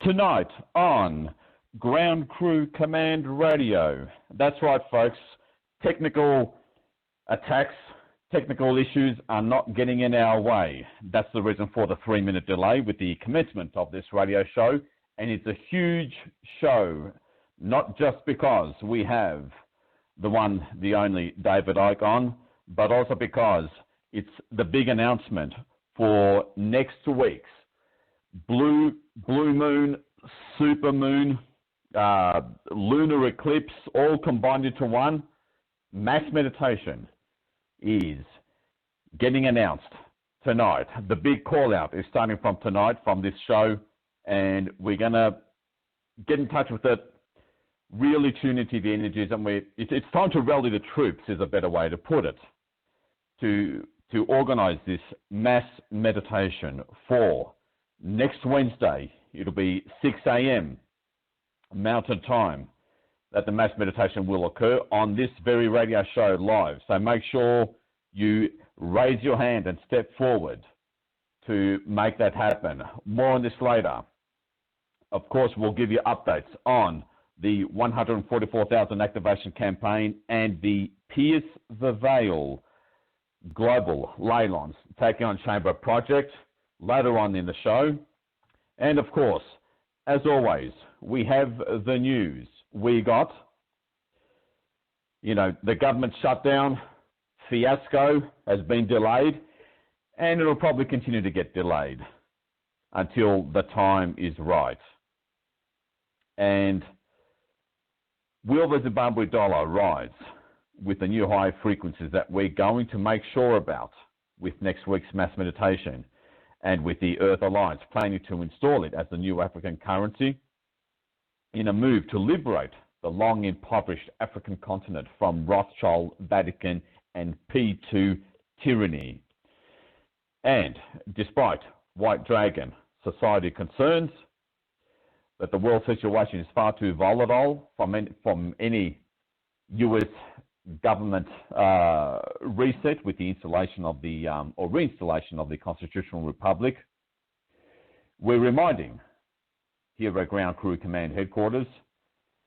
tonight on Ground Crew Command Radio. That's right, folks. Technical attacks, technical issues are not getting in our way. That's the reason for the 3-minute delay with the commencement of this radio show. And it's a huge show, not just because we have the one, the only David Icke on, but also because it's the big announcement for next week's blue moon, super moon, lunar eclipse, all combined into one. Mass meditation is getting announced tonight. The big call out is starting from tonight from this show, and we're going to get in touch with it, really tune into the energies, and it's time to rally the troops is a better way to put it, to organize this mass meditation for next Wednesday. It'll be 6 a.m. Mountain Time that the mass meditation will occur on this very radio show live. So make sure you raise your hand and step forward to make that happen. More on this later. Of course, we'll give you updates on the 144,000 activation campaign and the Pierce the Veil Global Ley-lines Tachyon Chamber project later on in the show. And of course, as always, we have the news. We got, the government shutdown fiasco has been delayed, and it'll probably continue to get delayed until the time is right. And will the Zimbabwe dollar rise with the new high frequencies that we're going to make sure about with next week's mass meditation, and with the Earth Alliance planning to install it as the new African currency in a move to liberate the long impoverished African continent from Rothschild, Vatican, and P2 tyranny. And despite White Dragon Society concerns that the world situation is far too volatile from any US government reset with the installation of the or reinstallation of the Constitutional Republic, we're reminding here at Ground Crew Command Headquarters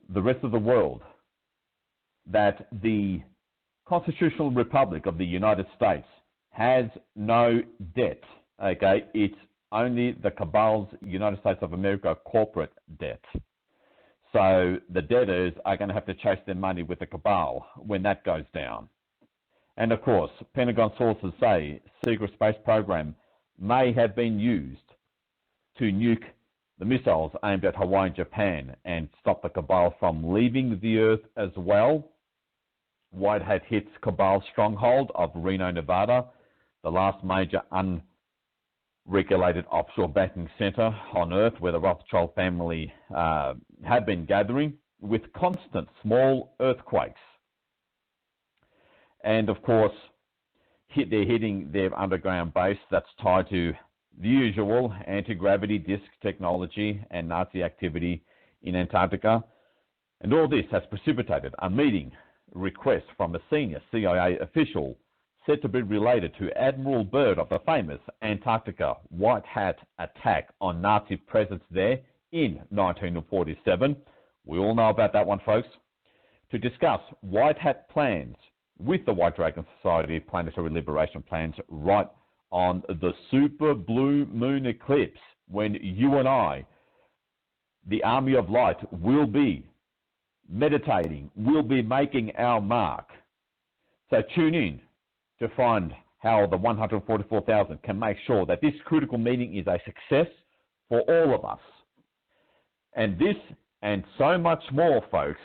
the rest of the world that the Constitutional Republic of the United States has no debt. Okay, it's only the Cabal's United States of America corporate debt. So the debtors are going to have to chase their money with the Cabal when that goes down. And of course, Pentagon sources say secret space program may have been used to nuke the missiles aimed at Hawaii and Japan and stop the Cabal from leaving the Earth as well. White Hat hits Cabal stronghold of Reno, Nevada, the last major unregulated offshore banking center on Earth where the Rothschild family have been gathering, with constant small earthquakes. And of course, they're hitting their underground base that's tied to the usual anti-gravity disk technology and Nazi activity in Antarctica. And all this has precipitated a meeting request from a senior CIA official said to be related to Admiral Byrd of the famous Antarctica White Hat attack on Nazi presence there in 1947. We all know about that one, folks. To discuss White Hat plans with the White Dragon Society Planetary Liberation plans right on the super blue moon eclipse, when you and I, the Army of Light, will be meditating, will be making our mark. So tune in to find how the 144,000 can make sure that this critical meeting is a success for all of us. And this and so much more, folks,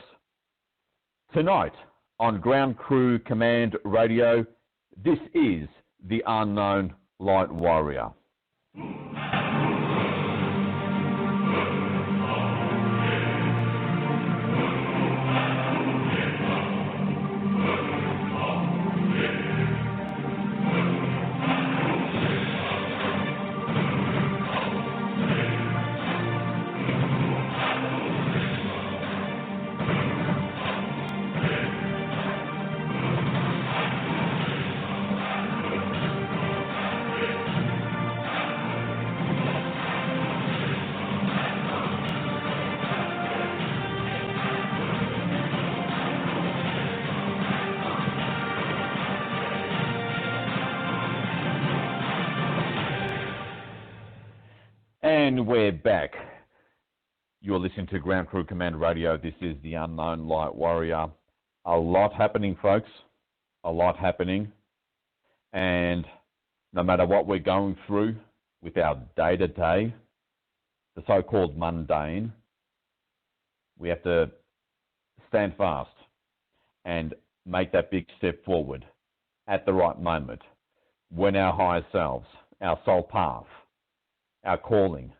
tonight on Ground Crew Command Radio. This is the Unknown Lightwarrior. And we're back. You're listening to Ground Crew Command Radio. This is the Unknown Lightwarrior. A lot happening, folks. A lot happening. And no matter what we're going through with our day-to-day, the so-called mundane, we have to stand fast and make that big step forward at the right moment when our higher selves, our soul path, our calling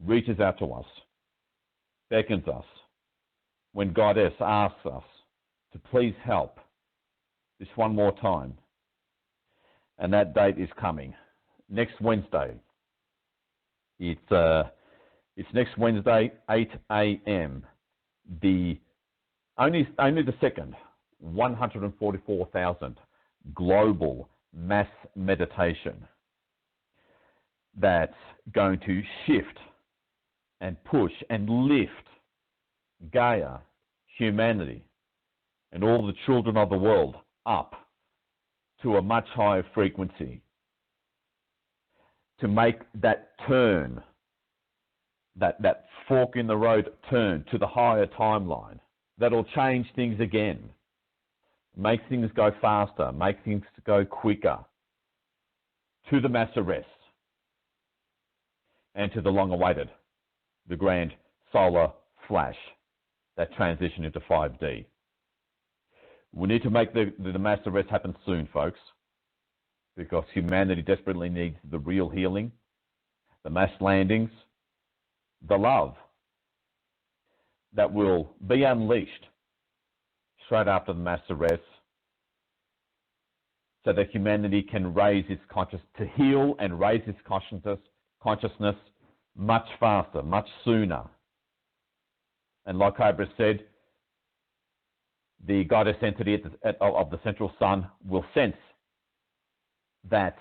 reaches out to us, beckons us, when Goddess asks us to please help this one more time. And that date is coming next Wednesday. It's next Wednesday, 8 a.m. Only the second 144,000 global mass meditation that's going to shift and push and lift Gaia, humanity, and all the children of the world up to a much higher frequency, to make that turn, that fork in the road turn to the higher timeline. That'll change things again, make things go faster, make things go quicker, to the mass arrest, and to the long-awaited, the grand solar flash, that transition into 5D. We need to make the mass arrest happen soon, folks, because humanity desperately needs the real healing, the mass landings, the love that will be unleashed straight after the mass arrest, so that humanity can raise its consciousness, to heal and raise its consciousness much faster, much sooner. And like Cobra said, the goddess entity of the central sun will sense that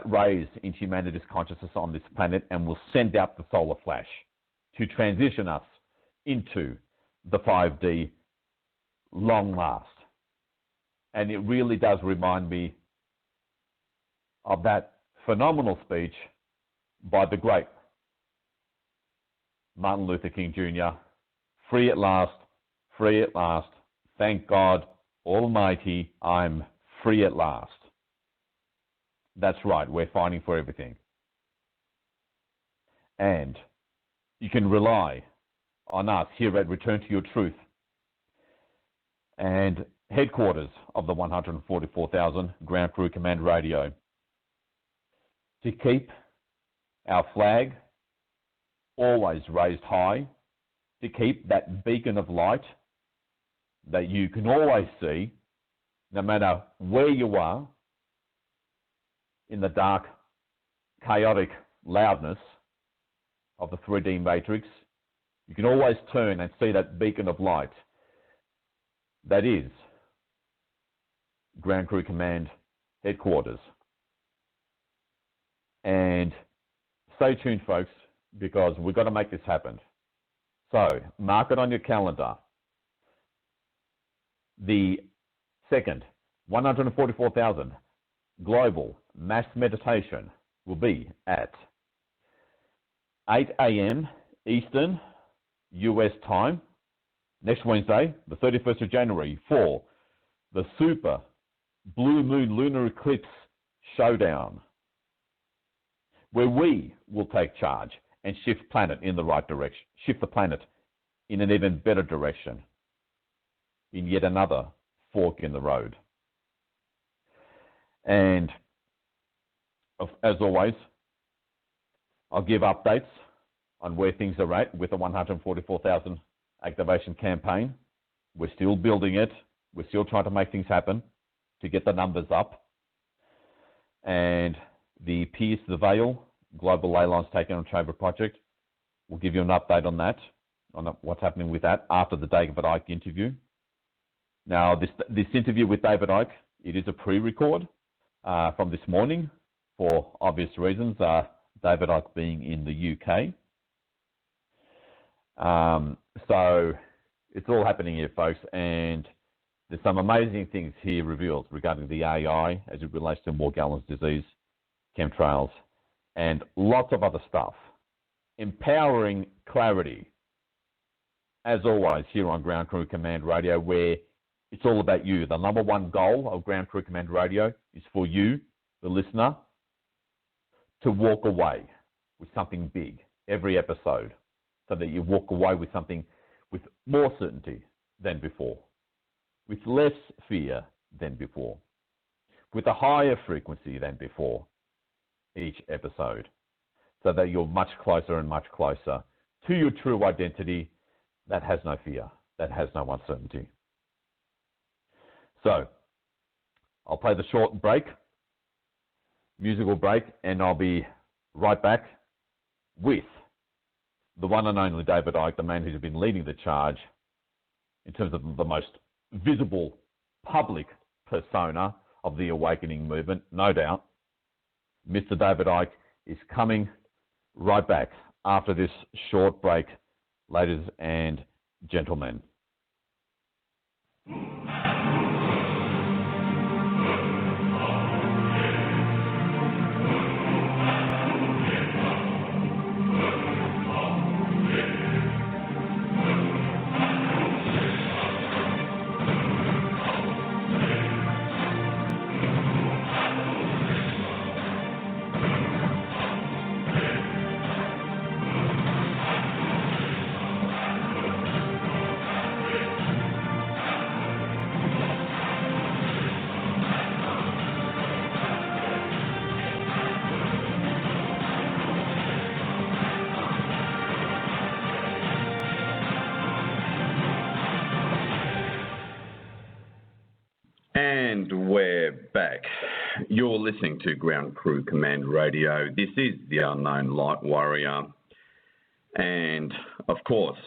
raise in humanity's consciousness on this planet, and will send out the solar flash to transition us into the 5D long last. And it really does remind me of that phenomenal speech by the great Martin Luther King Jr., free at last, thank God Almighty, I'm free at last. That's right, we're fighting for everything. And you can rely on us here at Return to Your Truth and headquarters of the 144,000 Ground Crew Command Radio to keep our flag always raised high, to keep that beacon of light that you can always see, no matter where you are in the dark, chaotic loudness of the 3D matrix. You can always turn and see that beacon of light that is Ground Crew Command headquarters. And stay tuned, folks, because we've got to make this happen. So mark it on your calendar. The second 144,000 global mass meditation will be at 8 a.m. Eastern US time next Wednesday, the 31st of January, for the super blue moon lunar eclipse showdown, where we will take charge and shift planet in the right direction, shift the planet in an even better direction, in yet another fork in the road. And as always, I'll give updates on where things are at with the 144,000 activation campaign. We're still building it. We're still trying to make things happen to get the numbers up. And the Pierce the Veil Global Ley-lines Tachyon Chamber project, we'll give you an update on that, on what's happening with that after the David Icke interview. Now, this interview with David Icke, it is a pre-record from this morning for obvious reasons, David Icke being in the UK. So it's all happening here, folks, and there's some amazing things here revealed regarding the AI as it relates to Morgellons disease, chemtrails, and lots of other stuff. Empowering clarity. As always, here on Ground Crew Command Radio, where it's all about you. The number one goal of Ground Crew Command Radio is for you, the listener, to walk away with something big every episode, so that you walk away with something with more certainty than before, with less fear than before, with a higher frequency than before each episode, so that you're much closer and much closer to your true identity that has no fear, that has no uncertainty. So, I'll play the short break, musical break, and I'll be right back with the one and only David Icke, the man who's been leading the charge in terms of the most visible public persona of the awakening movement, no doubt. Mr. David Icke is coming right back after this short break, ladies and gentlemen. And we're back. You're listening to Ground Crew Command Radio. This is the Unknown Lightwarrior. And, of course,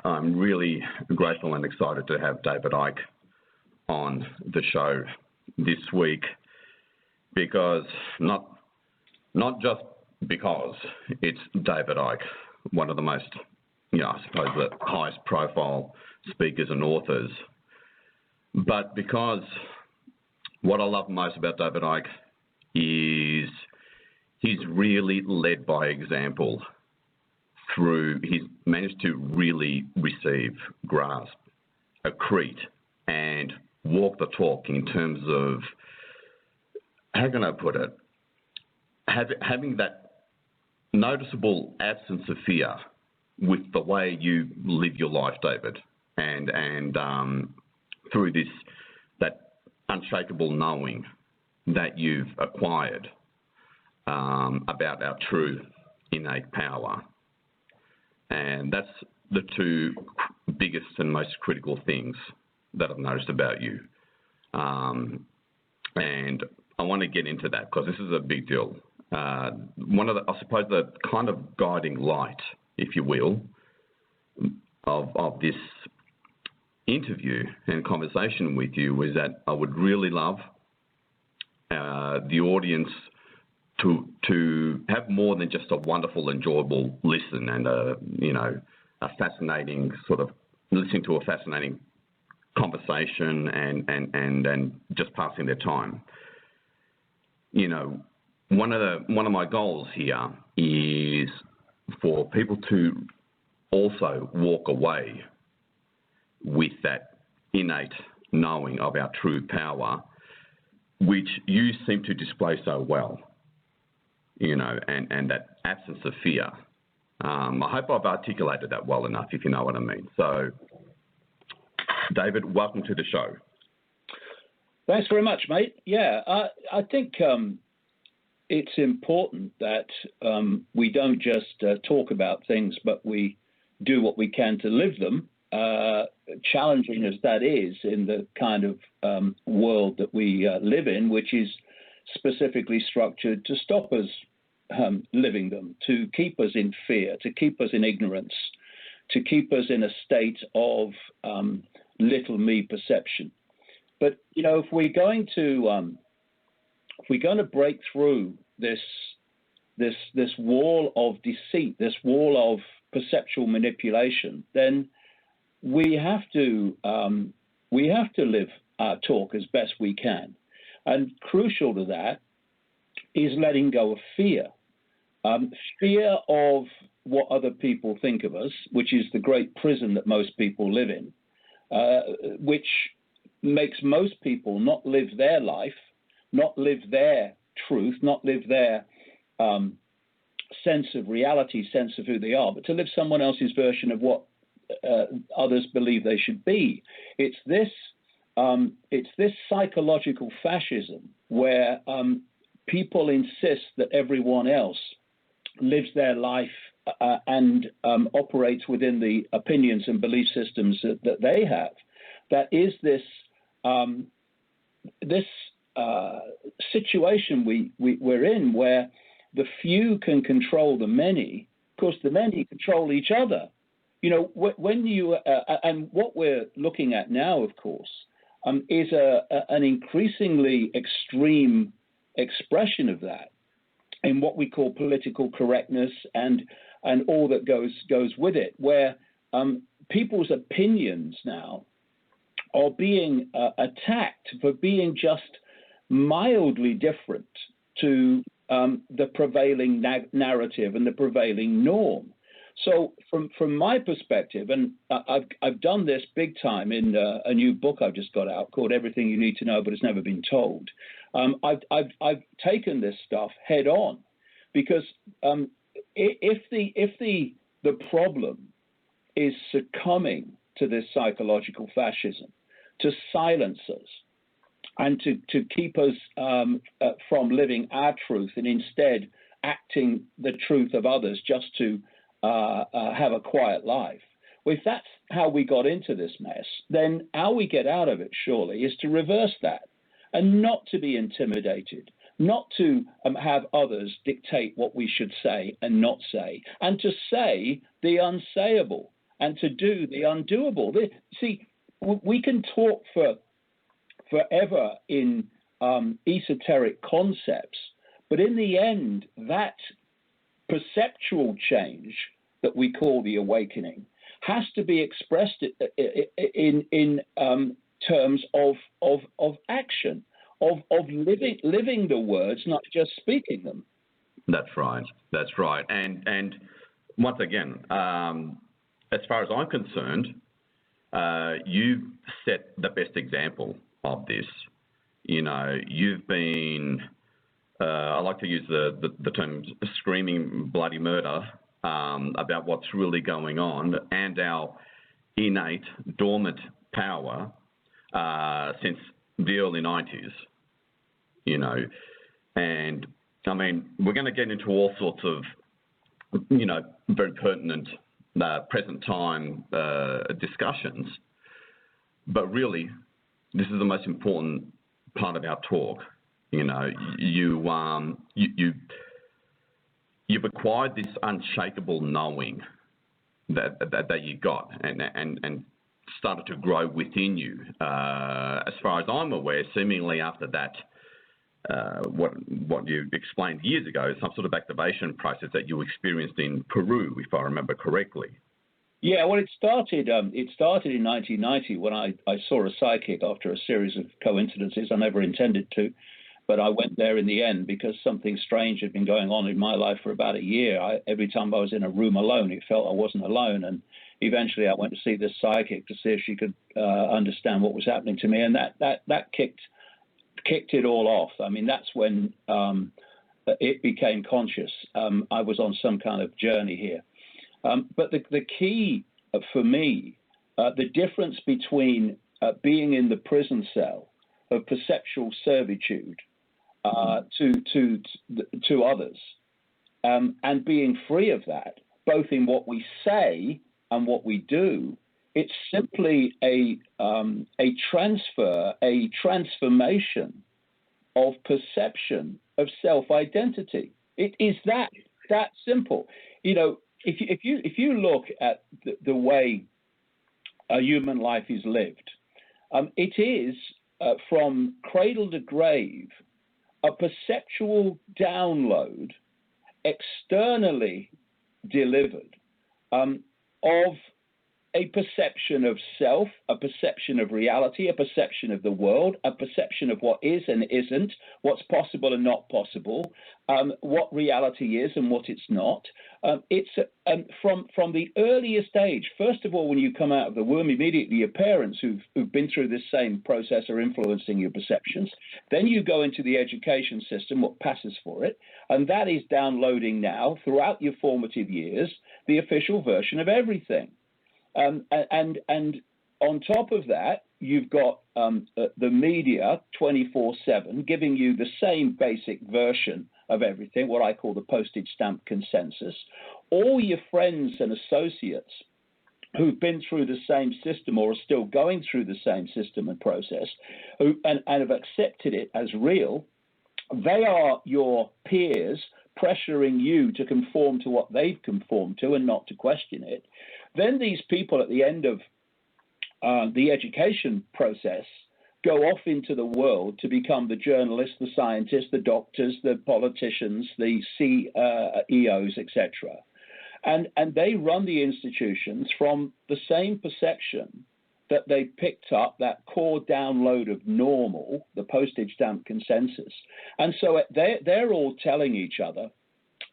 I'm really grateful and excited to have David Icke on the show this week, because not just because it's David Icke, one of the most, I suppose, the highest profile speakers and authors, but because what I love most about David Icke is he's really led by example. He's managed to really receive, grasp, accrete, and walk the talk in terms of, how can I put it, having that noticeable absence of fear with the way you live your life, David, and through that unshakable knowing that you've acquired about our true innate power. And that's the two biggest and most critical things that I've noticed about you. And I want to get into that because this is a big deal. One of the, I suppose, the kind of guiding light, if you will, of this interview and conversation with you was that I would really love the audience to have more than just a wonderful, enjoyable listen and a fascinating sort of listening to a fascinating conversation and just passing their time. One of my goals here is for people to also walk away with that innate knowing of our true power, which you seem to display so well, and that absence of fear. I hope I've articulated that well enough, if you know what I mean. So, David, welcome to the show. Thanks very much, mate. Yeah, I think it's important that we don't just talk about things, but we do what we can to live them, challenging as that is in the kind of world that we live in, which is specifically structured to stop us living them, to keep us in fear, to keep us in ignorance, to keep us in a state of little me perception. But if we're going to break through this wall of deceit, this wall of perceptual manipulation, then we have to live our talk as best we can. And crucial to that is letting go of fear. Fear of what other people think of us, which is the great prison that most people live in, which makes most people not live their life, not live their truth, not live their sense of reality, sense of who they are, but to live someone else's version of what others believe they should be. It's this psychological fascism where people insist that everyone else lives their life and operates within the opinions and belief systems that they have. That is this situation we're in, where the few can control the many. Of course, the many control each other. You know, when you and what we're looking at now, of course, is an increasingly extreme expression of that in what we call political correctness and all that goes with it, where people's opinions now are being attacked for being just mildly different to the prevailing narrative and the prevailing norm. So from my perspective, and I've done this big time in a new book I've just got out called Everything You Need to Know But Has Never Been Told. I've taken this stuff head on, because if the problem is succumbing to this psychological fascism, to silence us, and to keep us from living our truth and instead acting the truth of others just to have a quiet life. Well, if that's how we got into this mess, then how we get out of it, surely, is to reverse that and not to be intimidated, not to have others dictate what we should say and not say, and to say the unsayable and to do the undoable. See, we can talk forever in esoteric concepts, but in the end, that perceptual change that we call the awakening has to be expressed in terms of action, of living the words, not just speaking them. That's right. That's right. And once again, as far as I'm concerned, you've set the best example of this. You know, you've been, I like to use the term screaming bloody murder about what's really going on and our innate dormant power since the early 90s, you know. And I mean, we're going to get into all sorts of, you know, very pertinent present time discussions, but really, this is the most important part of our talk. You know, you've acquired this unshakable knowing that you got and started to grow within you. As far as I'm aware, seemingly after that, what you explained years ago, some sort of activation process that you experienced in Peru, if I remember correctly. Yeah, well, it started in 1990 when I saw a psychic after a series of coincidences I never intended to, but I went there in the end because something strange had been going on in my life for about a year. Every time I was in a room alone, it felt I wasn't alone, and eventually I went to see this psychic to see if she could understand what was happening to me, and that kicked it all off. I mean, that's when it became conscious. I was on some kind of journey here. But the key for me, the difference between being in the prison cell of perceptual servitude to others and being free of that, both in what we say and what we do, it's simply a transformation of perception of self-identity. It is that simple. You know, if you look at the way a human life is lived, it is from cradle to grave a perceptual download externally delivered of a perception of self, a perception of reality, a perception of the world, a perception of what is and isn't, what's possible and not possible, what reality is and what it's not. It's from the earliest age. First of all, when you come out of the womb, immediately your parents who've been through this same process are influencing your perceptions. Then you go into the education system, what passes for it, and that is downloading now throughout your formative years the official version of everything. And on top of that, you've got the media 24/7 giving you the same basic version of everything, what I call the postage stamp consensus. All your friends and associates who've been through the same system or are still going through the same system and process and have accepted it as real, they are your peers pressuring you to conform to what they've conformed to and not to question it. Then these people at the end of the education process go off into the world to become the journalists, the scientists, the doctors, the politicians, the CEOs, etc. And they run the institutions from the same perception that they picked up, that core download of normal, the postage stamp consensus. And so they're all telling each other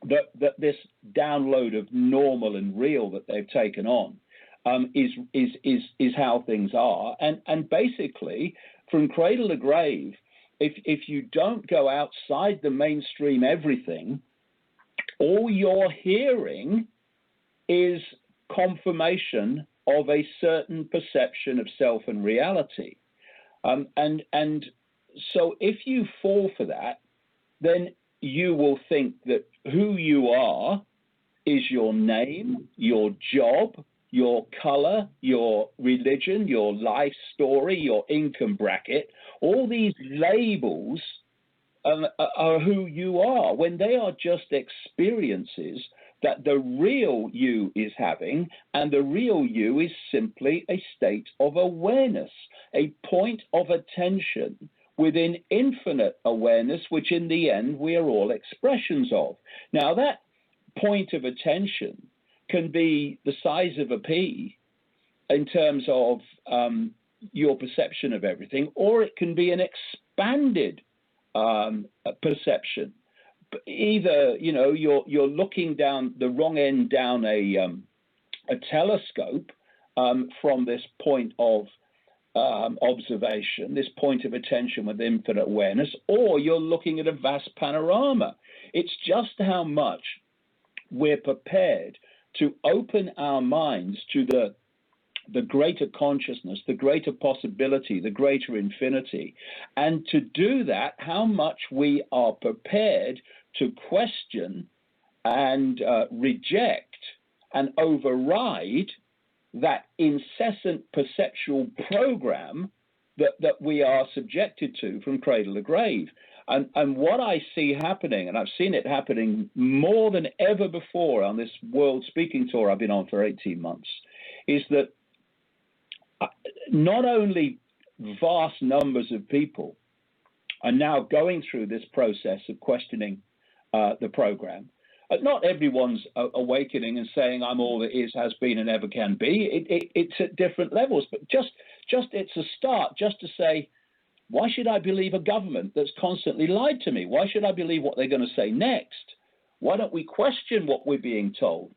that this download of normal and real that they've taken on is how things are. And basically, from cradle to grave, if you don't go outside the mainstream everything, all you're hearing is confirmation of a certain perception of self and reality. And so if you fall for that, then you will think that who you are is your name, your job, your color, your religion, your life story, your income bracket. All these labels are who you are, when they are just experiences that the real you is having, and the real you is simply a state of awareness, a point of attention within infinite awareness, which in the end we are all expressions of. Now, that point of attention can be the size of a pea in terms of your perception of everything, or it can be an expanded perception. Either, you know, you're looking down the wrong end down a telescope from this point of observation, this point of attention with infinite awareness, or you're looking at a vast panorama. It's just how much we're prepared to open our minds to the greater consciousness, the greater possibility, the greater infinity. And to do that, how much we are prepared to question and reject and override that incessant perceptual program that we are subjected to from cradle to grave. And what I see happening, and I've seen it happening more than ever before on this world speaking tour I've been on for 18 months, is that not only vast numbers of people are now going through this process of questioning the program. Not everyone's awakening and saying, I'm all that is, has been, and ever can be. It's at different levels, but just it's a start, just to say, why should I believe a government that's constantly lied to me? Why should I believe what they're going to say next? Why don't we question what we're being told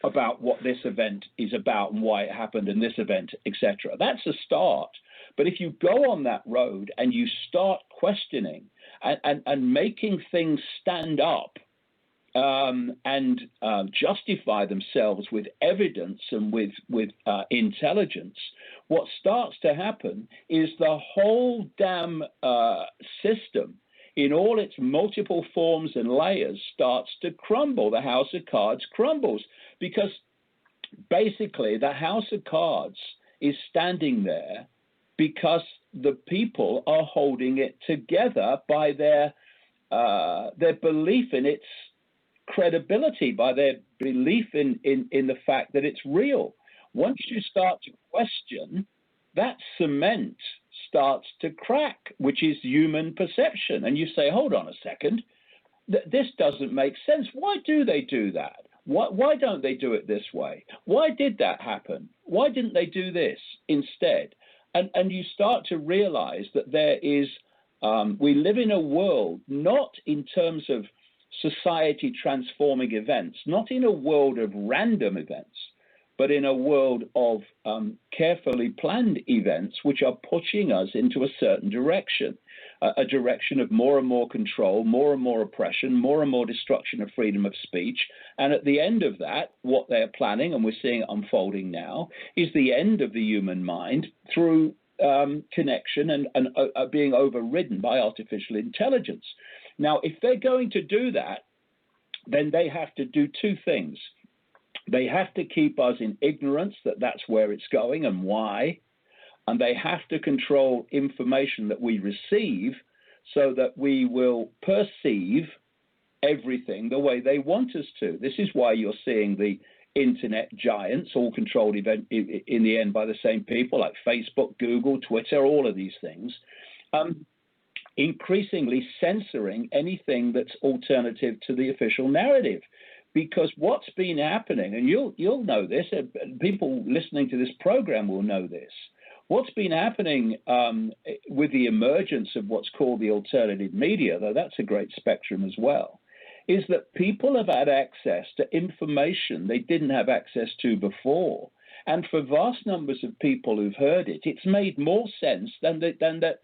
about what this event is about and why it happened in this event, etc.? That's a start. But if you go on that road and you start questioning and making things stand up and justify themselves with evidence and with intelligence, what starts to happen is the whole damn system in all its multiple forms and layers starts to crumble. The house of cards crumbles, because basically the house of cards is standing there because the people are holding it together by their belief in its credibility, by their belief in the fact that it's real. Once you start to question, that cement starts to crack, which is human perception. And you say, hold on a second, this doesn't make sense. Why do they do that? Why don't they do it this way? Why did that happen? Why didn't they do this instead? And you start to realize that there is, we live in a world, not in terms of society transforming events, not in a world of random events, but in a world of carefully planned events which are pushing us into a certain direction, a direction of more and more control, more and more oppression, more and more destruction of freedom of speech. And at the end of that, what they're planning, and we're seeing it unfolding now, is the end of the human mind through connection and being overridden by artificial intelligence. Now, if they're going to do that, then they have to do two things. They have to keep us in ignorance that that's where it's going and why, and they have to control information that we receive so that we will perceive everything the way they want us to. This is why you're seeing the internet giants all controlled in the end by the same people, like Facebook, Google, Twitter, all of these things, increasingly censoring anything that's alternative to the official narrative. Because what's been happening, and you'll know this, people listening to this program will know this, what's been happening with the emergence of what's called the alternative media, though that's a great spectrum as well, is that people have had access to information they didn't have access to before. And for vast numbers of people who've heard it, it's made more sense than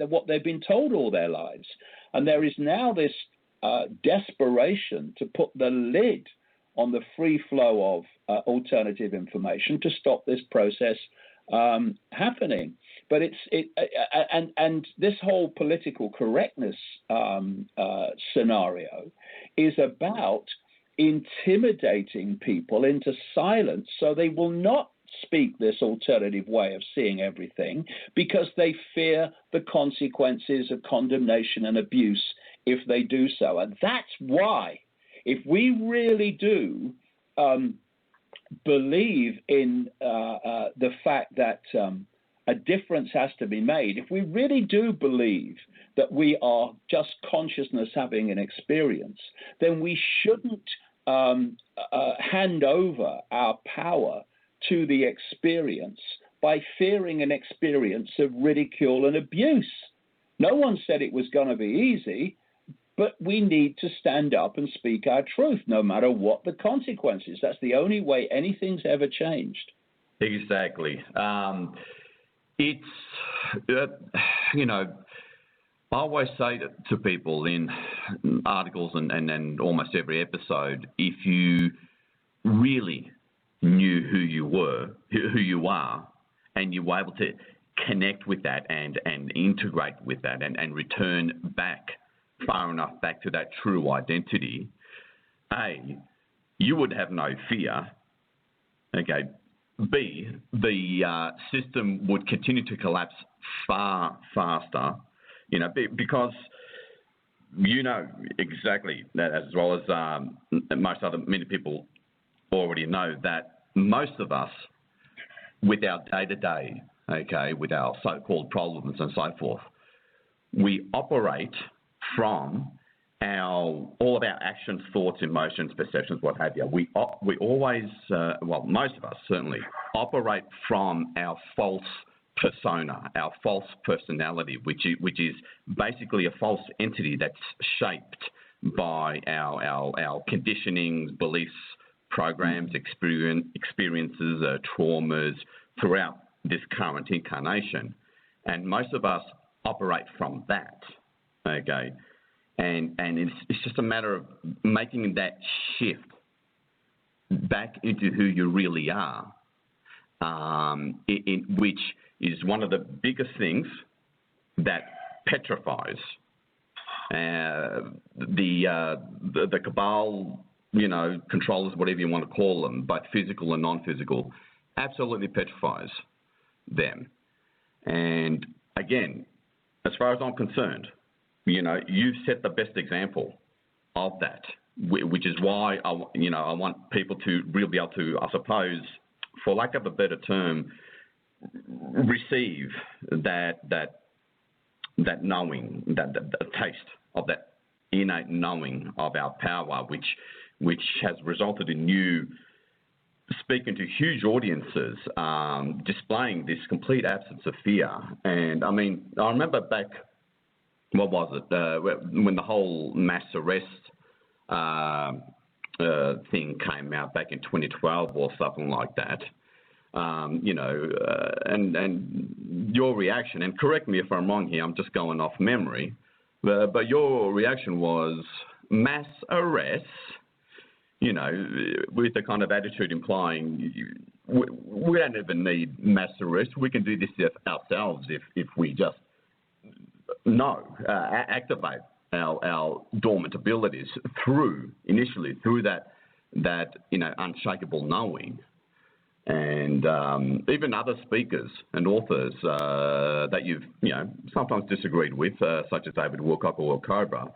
what they've been told all their lives. And there is now this desperation to put the lid on the free flow of alternative information to stop this process happening. But and this whole political correctness scenario is about intimidating people into silence so they will not speak this alternative way of seeing everything, because they fear the consequences of condemnation and abuse if they do so. And that's why, if we really do believe in the fact that a difference has to be made, if we really do believe that we are just consciousness having an experience, then we shouldn't hand over our power to the experience by fearing an experience of ridicule and abuse. No one said it was going to be easy, but we need to stand up and speak our truth, no matter what the consequences. That's the only way anything's ever changed. Exactly. It's, I always say to people in articles and almost every episode, if you really knew who you were, who you are, and you were able to connect with that and integrate with that and return back far enough back to that true identity, A, you would have no fear, okay. B, the system would continue to collapse far faster, because exactly that, as well as many people already know, that most of us, with our day-to-day, okay, with our so-called problems and so forth, we operate from all of our actions, thoughts, emotions, perceptions, what have you. We always, most of us certainly, operate from our false persona, our false personality, which is basically a false entity that's shaped by our conditionings, beliefs, programs, experiences, traumas throughout this current incarnation. And most of us operate from that, okay? And it's just a matter of making that shift back into who you really are, which is one of the biggest things that petrifies the cabal, controllers, whatever you want to call them, both physical and non-physical, absolutely petrifies them. And again, as far as I'm concerned, you've set the best example of that, which is why I want people to really be able to, I suppose, for lack of a better term, receive that knowing, that taste of that innate knowing of our power, which has resulted in you speaking to huge audiences, displaying this complete absence of fear. And I mean, I remember back, what was it, when the whole mass arrest thing came out back in 2012 or something like that. You know, and your reaction, and correct me if I'm wrong here, I'm just going off memory, but your reaction was mass arrests, you know, with the kind of attitude implying we don't even need mass arrests. We can do this ourselves if we just activate our dormant abilities initially through that you know, unshakable knowing. And even other speakers and authors that you've, you know, sometimes disagreed with, such as David Wilcock or Will Cobra,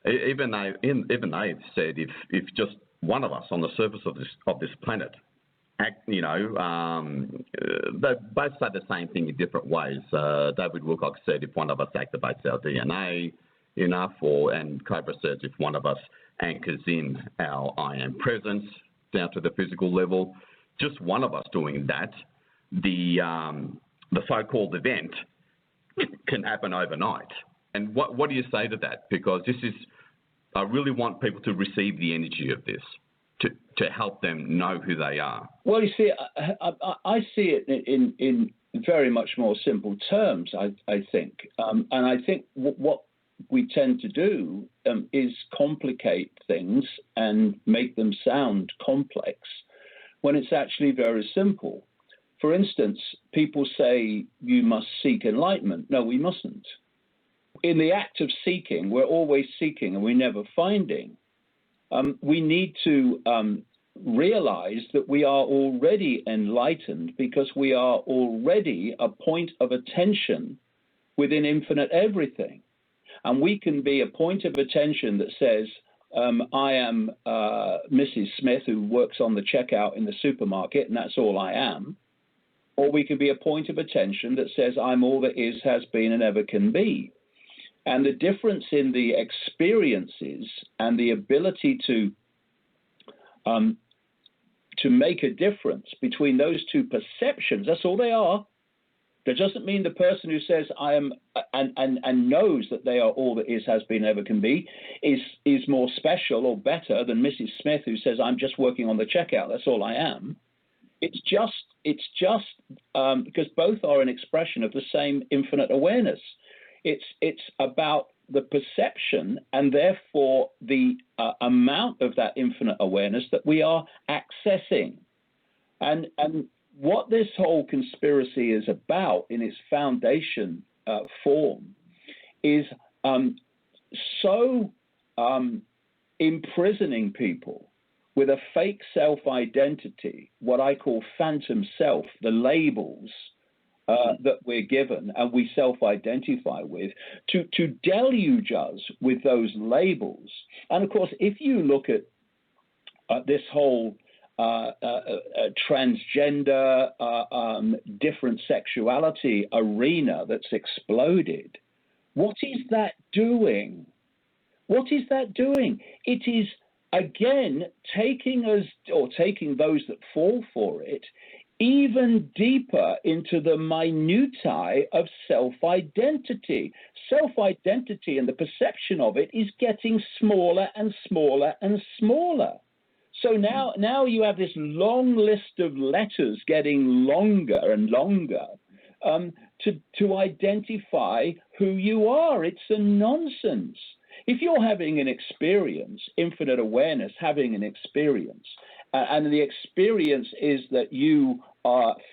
even they've said if just one of us on the surface of this planet you know, they both say the same thing in different ways. David Wilcock said if one of us activates our DNA enough, and Cobra says if one of us anchors in our I am presence down to the physical level, just one of us doing that, the so-called event can happen overnight. And what do you say to that? Because I really want people to receive the energy of this, to help them know who they are. Well, you see, I see it in very much more simple terms, I think. And I think what we tend to do is complicate things and make them sound complex, when it's actually very simple. For instance, people say you must seek enlightenment. No, we mustn't. In the act of seeking, we're always seeking and we're never finding. We need to realize that we are already enlightened because we are already a point of attention within infinite everything. And we can be a point of attention that says, I am Mrs. Smith who works on the checkout in the supermarket, and that's all I am. Or we can be a point of attention that says, I'm all that is, has been, and ever can be. And the difference in the experiences and the ability to make a difference between those two perceptions, that's all they are. That doesn't mean the person who says I am and knows that they are all that is, has been, ever can be is more special or better than Mrs. Smith who says I'm just working on the checkout. That's all I am. It's just because both are an expression of the same infinite awareness. It's about the perception and therefore the amount of that infinite awareness that we are accessing, and what this whole conspiracy is about in its foundation form is imprisoning people with a fake self-identity, what I call phantom self, the labels that we're given and we self-identify with, to deluge us with those labels. And of course, if you look at this whole transgender, different sexuality arena that's exploded, what is that doing? What is that doing? It is, again, taking us, or taking those that fall for it, even deeper into the minutiae of self-identity. Self-identity and the perception of it is getting smaller and smaller and smaller. So now you have this long list of letters getting longer and longer to identify who you are. It's a nonsense. If you're having an experience, infinite awareness having an experience, and the experience is that you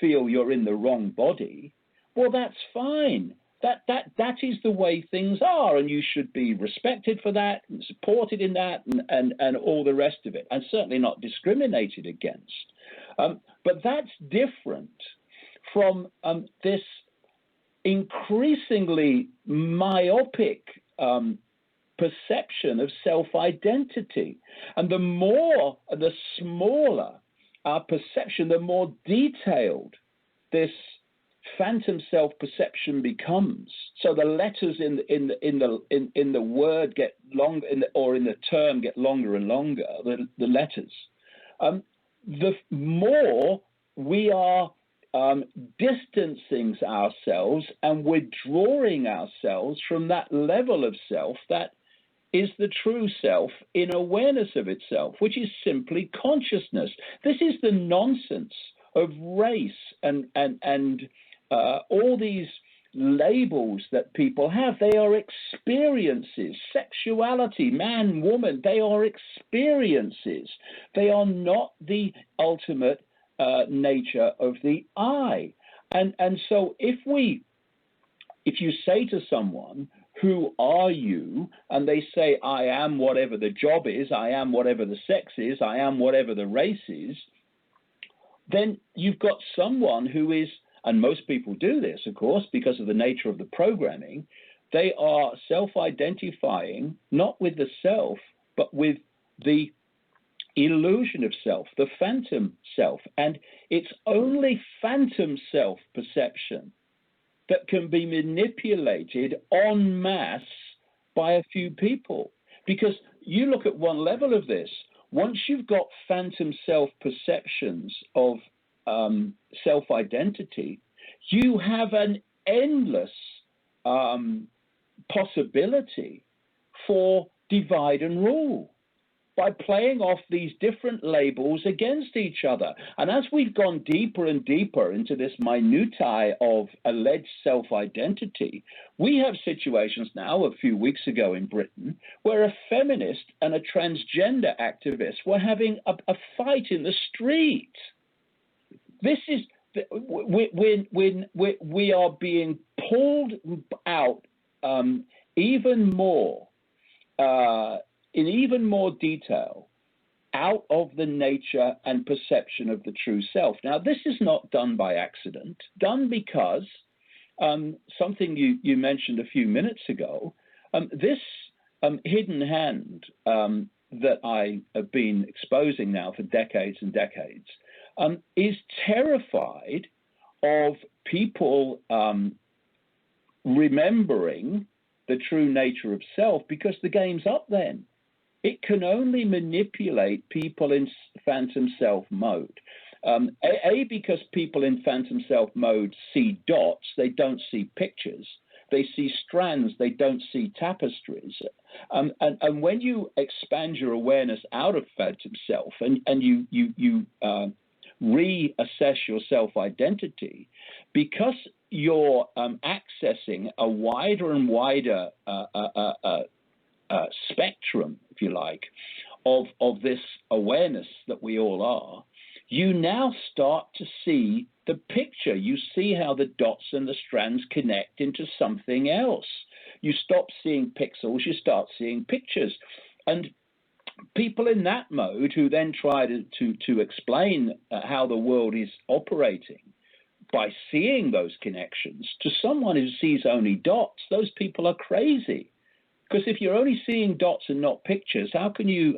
feel you're in the wrong body, well, that's fine. That is the way things are, and you should be respected for that and supported in that and all the rest of it, and certainly not discriminated against. But that's different from this increasingly myopic perception of self-identity. And the smaller our perception, the more detailed this phantom self-perception becomes. So the letters in the word get longer, or in the term get longer and longer. The letters. the more we are distancing ourselves and withdrawing ourselves from that level of self that is the true self in awareness of itself, which is simply consciousness. This is the nonsense of race and all these labels that people have. They are experiences. Sexuality, man, woman, they are experiences. They are not the ultimate nature of the I. And so if you say to someone, who are you? And they say, I am whatever the job is, I am whatever the sex is, I am whatever the race is, then you've got someone who is, and most people do this, of course, because of the nature of the programming, they are self-identifying, not with the self, but with the illusion of self, the phantom self. And it's only phantom self-perception that can be manipulated en masse by a few people. Because you look at one level of this, once you've got phantom self-perceptions of self-identity, you have an endless possibility for divide and rule by playing off these different labels against each other. And as we've gone deeper and deeper into this minutiae of alleged self-identity, we have situations now, a few weeks ago in Britain, where a feminist and a transgender activist were having a fight in the street. This is, we are being pulled out even more in even more detail out of the nature and perception of the true self. Now, this is not done by accident, done because something you mentioned a few minutes ago, this hidden hand that I have been exposing now for decades and decades is terrified of people remembering the true nature of self, because the game's up then. It can only manipulate people in phantom self mode. Because people in phantom self mode see dots, they don't see pictures. They see strands, they don't see tapestries. And when you expand your awareness out of phantom self and you reassess your self-identity, because you're accessing a wider and wider spectrum, if you like, of this awareness that we all are, you now start to see the picture. You see how the dots and the strands connect into something else. You stop seeing pixels, you start seeing pictures. And people in that mode who then try to explain how the world is operating by seeing those connections, to someone who sees only dots, those people are crazy. Because if you're only seeing dots and not pictures, how can you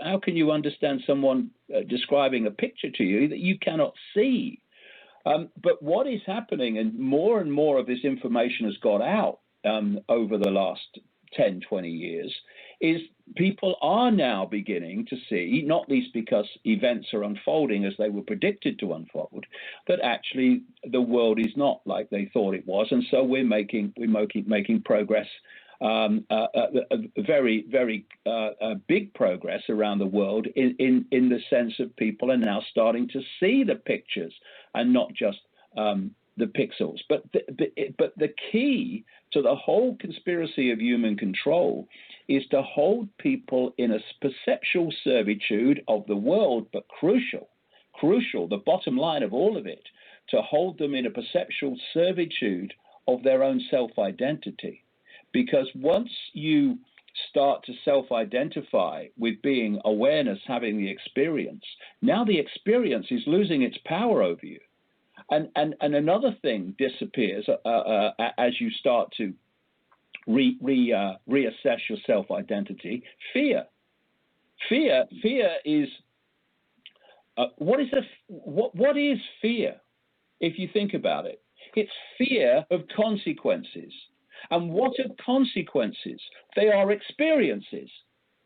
understand someone describing a picture to you that you cannot see? But what is happening, and more of this information has got out over the last 10, 20 years, is people are now beginning to see, not least because events are unfolding as they were predicted to unfold, that actually the world is not like they thought it was. And so we're making progress, very, very big progress around the world in the sense of people are now starting to see the pictures and not just the pixels. But the key to the whole conspiracy of human control is to hold people in a perceptual servitude of the world, but crucial, the bottom line of all of it, to hold them in a perceptual servitude of their own self-identity. Because once you start to self-identify with being awareness, having the experience, now the experience is losing its power over you. And another thing disappears as you start to reassess your self-identity. Fear is what is fear? If you think about it, it's fear of consequences. And what are consequences? They are experiences.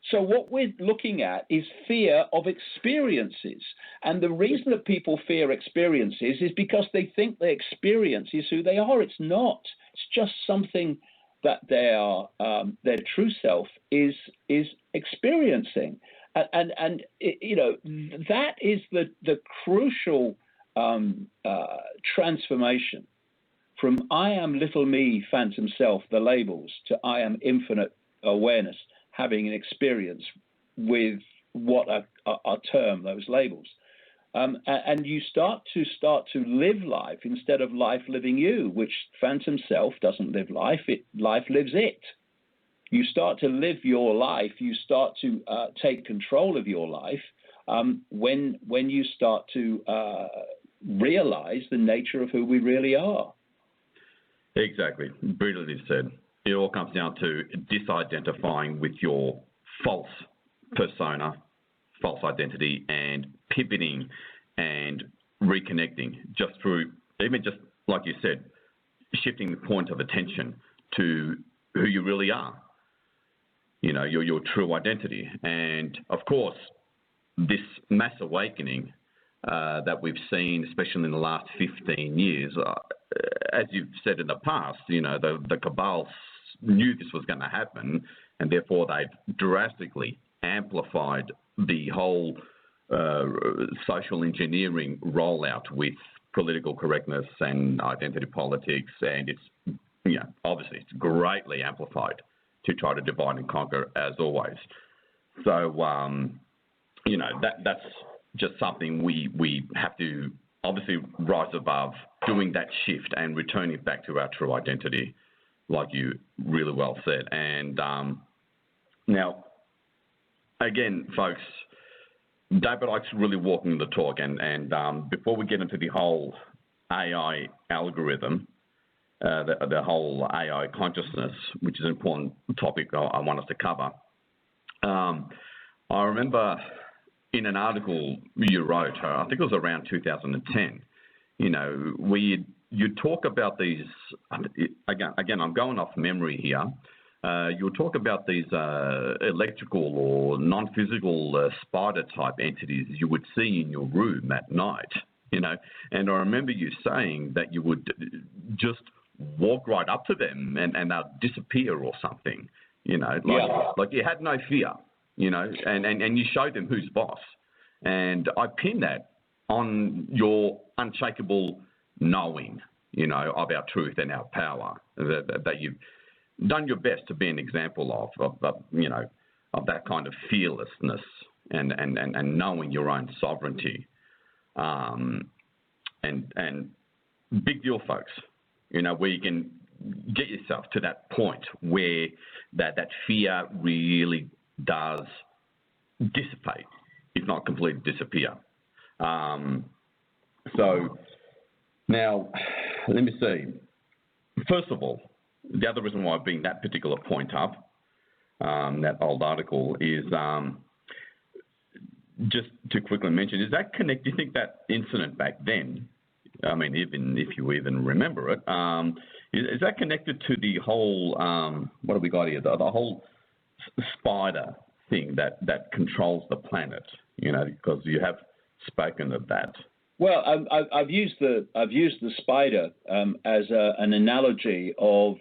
So what we're looking at is fear of experiences. And the reason that people fear experiences is because they think the experience is who they are. It's not. It's just something that their true self is experiencing. And you know, that is the crucial transformation from I am little me, phantom self, the labels, to I am infinite awareness, having an experience with what are termed those labels. And you start to live life instead of life living you, which phantom self doesn't live life, life lives it. You start to live your life, you start to take control of your life when you start to realize the nature of who we really are. Exactly. Brilliantly said. It all comes down to disidentifying with your false persona, false identity, and pivoting and reconnecting just through, even just like you said, shifting the point of attention to who you really are, you know, your true identity. And of course, this mass awakening that we've seen, especially in the last 15 years, as you've said in the past, you know, the cabal knew this was going to happen, and therefore they've drastically amplified the whole social engineering rollout with political correctness and identity politics, and it's, you know, obviously it's greatly amplified to try to divide and conquer as always. So, you know, that's just something we have to obviously rise above, doing that shift and returning back to our true identity, like you really well said. And now, again, folks, David Icke's really walking the talk. And before we get into the whole AI algorithm, the whole AI consciousness, which is an important topic I want us to cover, I remember in an article you wrote, I think it was around 2010, you know, you talk about these, again, I'm going off memory here, you'll talk about these electrical or non-physical spider-type entities you would see in your room at night, you know, and I remember you saying that you would just walk right up to them and they'll disappear or something, you know, like you had no fear. You know, and you showed them who's boss. And I pin that on your unshakable knowing, you know, of our truth and our power, that you've done your best to be an example of you know, of that kind of fearlessness and knowing your own sovereignty. And big deal, folks, you know, where you can get yourself to that point where that fear really does dissipate, if not completely disappear. So now, let me see. First of all, the other reason why I bring that particular point up, that old article, is just to quickly mention, is that connect? Do you think that incident back then, I mean, even if you even remember it, is that connected to the whole, what have we got here, the whole spider thing that controls the planet, you know, because you have spoken of that. Well, I've used the spider as an analogy of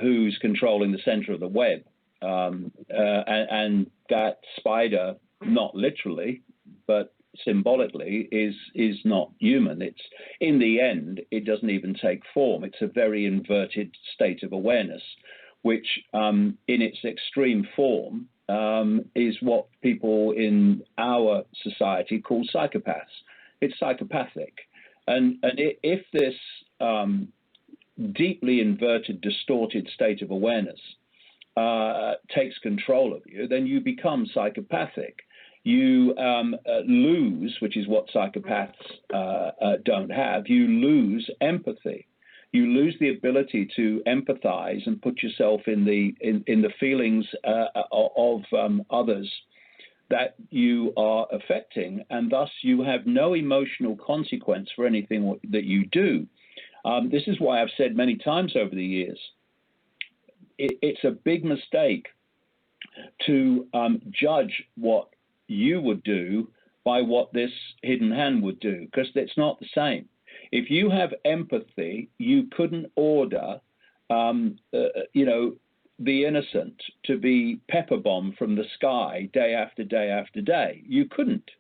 who's controlling the center of the web, and that spider, not literally, but symbolically, is not human. It's, in the end, it doesn't even take form. It's a very inverted state of awareness, which in its extreme form is what people in our society call psychopaths. It's psychopathic. And if this deeply inverted, distorted state of awareness takes control of you, then you become psychopathic. You lose, which is what psychopaths don't have, you lose empathy. You lose the ability to empathize and put yourself in the feelings of others that you are affecting, and thus you have no emotional consequence for anything that you do. This is why I've said many times over the years, it's a big mistake to judge what you would do by what this hidden hand would do, because it's not the same. If you have empathy, you couldn't order, the innocent to be pepper bombed from the sky day after day after day. You couldn't.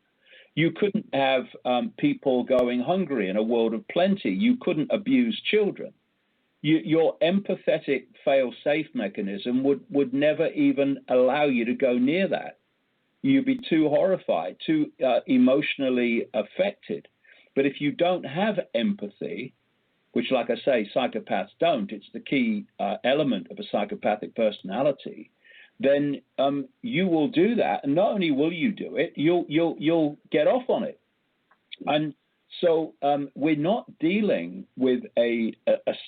You couldn't have people going hungry in a world of plenty. You couldn't abuse children. Your empathetic fail-safe mechanism would never even allow you to go near that. You'd be too horrified, too emotionally affected. But if you don't have empathy, which, like I say, psychopaths don't, it's the key element of a psychopathic personality, then you will do that. And not only will you do it, you'll get off on it. And so we're not dealing with a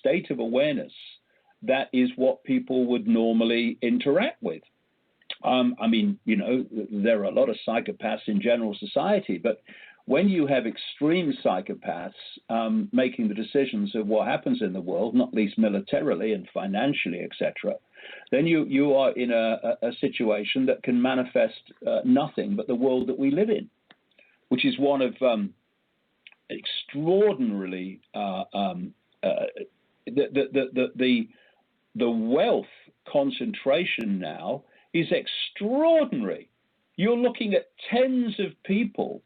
state of awareness that is what people would normally interact with. I mean, there are a lot of psychopaths in general society, but when you have extreme psychopaths making the decisions of what happens in the world, not least militarily and financially, etc., then you are in a situation that can manifest nothing but the world that we live in, which is one of extraordinarily the wealth concentration now is extraordinary. You're looking at tens of people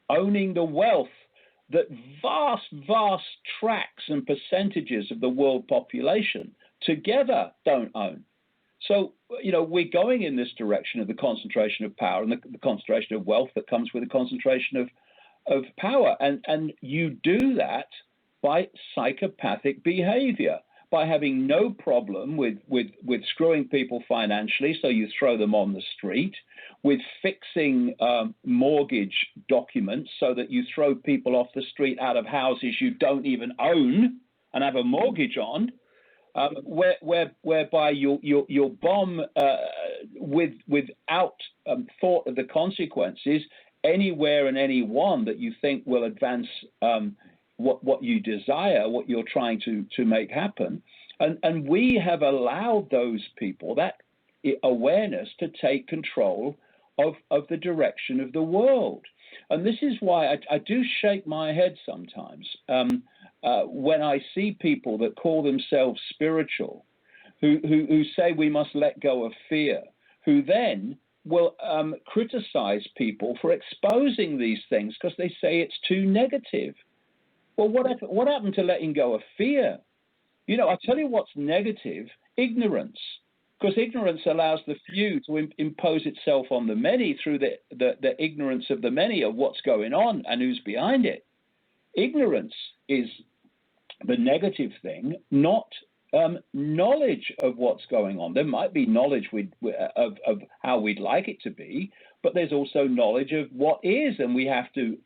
owning the wealth that vast tracts and percentages of the world population together don't own. So, we're going in this direction of the concentration of power and the concentration of wealth that comes with the concentration of power. And you do that by psychopathic behavior, by having no problem with screwing people financially, so you throw them on the street, with fixing mortgage documents so that you throw people off the street out of houses you don't even own and have a mortgage on, whereby you'll bomb without thought of the consequences anywhere and anyone that you think will advance what you desire, what you're trying to make happen. And we have allowed those people, that awareness, to take control of the direction of the world. And this is why I do shake my head sometimes when I see people that call themselves spiritual, who say we must let go of fear, who then will criticize people for exposing these things because they say it's too negative. Well, what happened to letting go of fear? I tell you what's negative: ignorance. Because ignorance allows the few to impose itself on the many through the ignorance of the many of what's going on and who's behind it. Ignorance is the negative thing, not knowledge of what's going on. There might be knowledge of how we'd like it to be, but there's also knowledge of what is, and we have to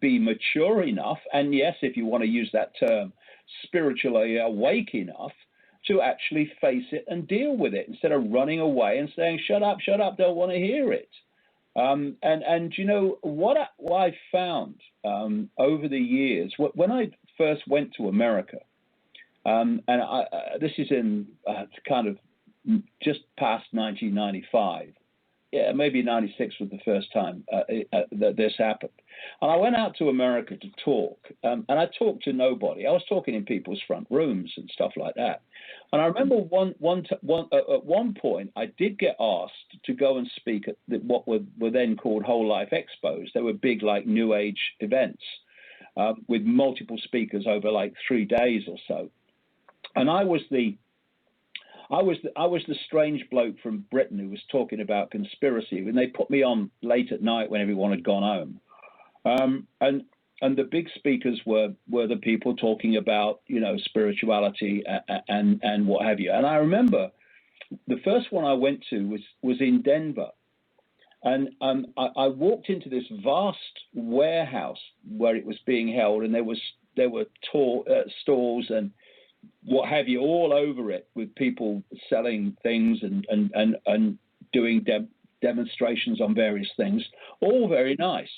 be mature enough, and yes, if you want to use that term, spiritually awake enough to actually face it and deal with it instead of running away and saying, shut up, don't want to hear it. And what I found over the years, when I first went to America, and this is in kind of just past 1995, yeah, maybe 96 was the first time that this happened. And I went out to America to talk, and I talked to nobody. I was talking in people's front rooms and stuff like that. And I remember at one point, I did get asked to go and speak at what were then called Whole Life Expos. They were big, like, New Age events with multiple speakers over like 3 days or so. And I was the strange bloke from Britain who was talking about conspiracy, and they put me on late at night when everyone had gone home. And the big speakers were the people talking about, spirituality and what have you. And I remember the first one I went to was in Denver. And I walked into this vast warehouse where it was being held, and there were stalls and what have you all over it, with people selling things and doing demonstrations on various things, all very nice.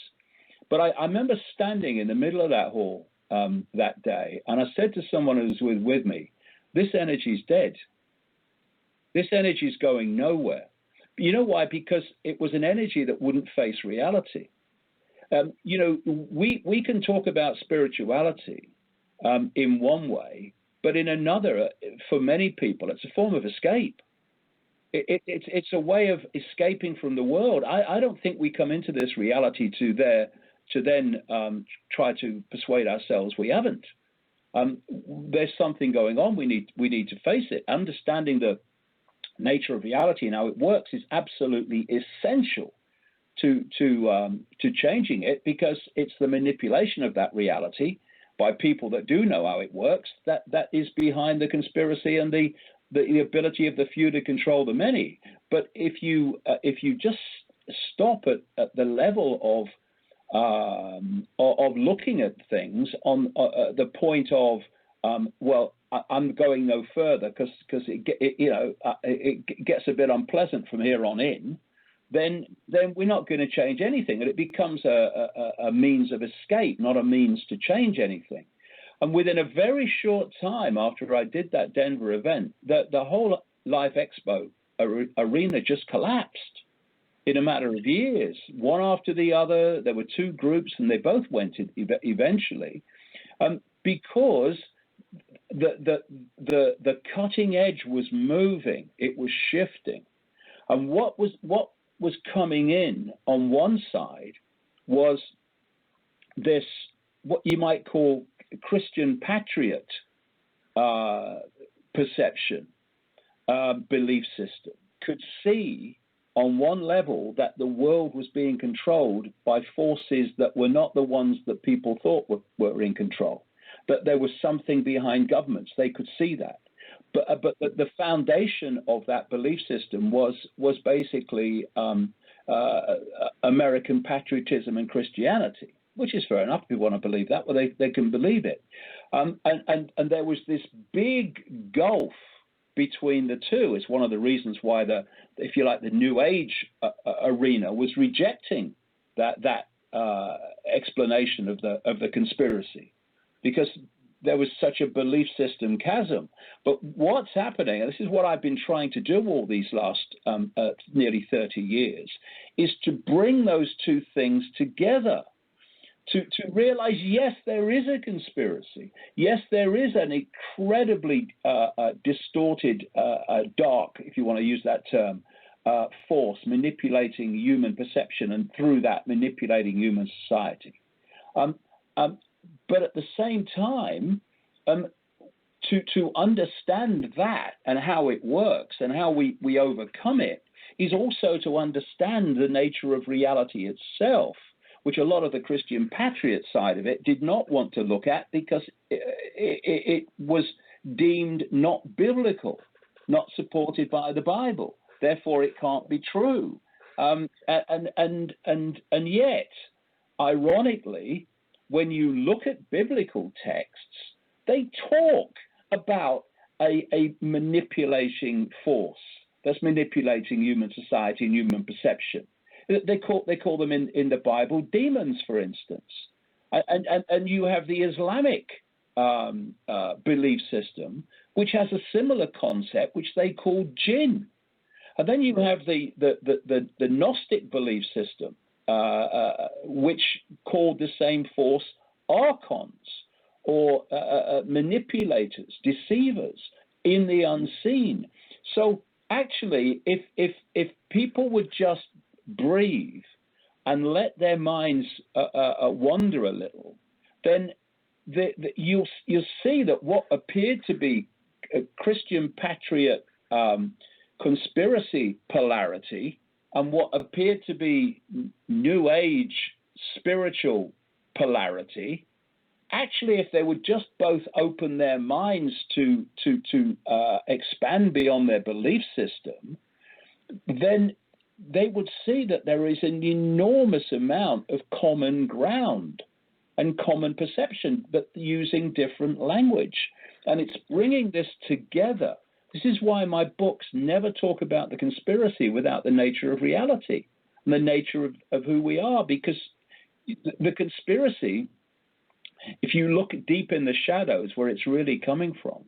But I remember standing in the middle of that hall that day, and I said to someone who was with me, this energy's dead. This energy's going nowhere. You know why? Because it was an energy that wouldn't face reality. We can talk about spirituality in one way, but in another, for many people, it's a form of escape. It's a way of escaping from the world. I don't think we come into this reality to then try to persuade ourselves we haven't. There's something going on. We need to face it. Understanding the nature of reality and how it works is absolutely essential to changing it, because it's the manipulation of that reality by people that do know how it works that is behind the conspiracy and the ability of the few to control the many. But if you just stop at the level of looking at things on the point of I'm going no further because it gets a bit unpleasant from here on in, then we're not going to change anything, and it becomes a means of escape, not a means to change anything. And within a very short time after I did that Denver event, the whole Life Expo arena just collapsed in a matter of years, one after the other. There were two groups, and they both went eventually, because the cutting edge was moving, it was shifting, and what was coming in on one side was this, what you might call Christian patriot perception, belief system, could see on one level that the world was being controlled by forces that were not the ones that people thought were in control, that there was something behind governments. They could see that. But the foundation of that belief system was basically American patriotism and Christianity, which is fair enough. If you want to believe that, well, they can believe it. And there was this big gulf between the two. It's one of the reasons why the New Age arena was rejecting that explanation of the conspiracy, because there was such a belief system chasm. But what's happening, and this is what I've been trying to do all these last nearly 30 years, is to bring those two things together, to realize, yes, there is a conspiracy. Yes, there is an incredibly distorted, dark, if you want to use that term, force manipulating human perception, and through that manipulating human society. But at the same time, to understand that and how it works and how we overcome it is also to understand the nature of reality itself, which a lot of the Christian patriot side of it did not want to look at, because it was deemed not biblical, not supported by the Bible. Therefore, it can't be true. And yet, ironically, when you look at biblical texts, they talk about a manipulating force that's manipulating human society and human perception. They call them in the Bible demons, for instance. And you have the Islamic belief system, which has a similar concept, which they call jinn. And then you have the Gnostic belief system, which called the same force archons, or manipulators, deceivers in the unseen. So actually, if people would just breathe and let their minds wander a little, then you'll see that what appeared to be a Christian patriot conspiracy polarity and what appeared to be New Age spiritual polarity, actually, if they would just both open their minds to expand beyond their belief system, then they would see that there is an enormous amount of common ground and common perception, but using different language. And it's bringing this together. This is why my books never talk about the conspiracy without the nature of reality and the nature of who we are, because the conspiracy, if you look deep in the shadows where it's really coming from,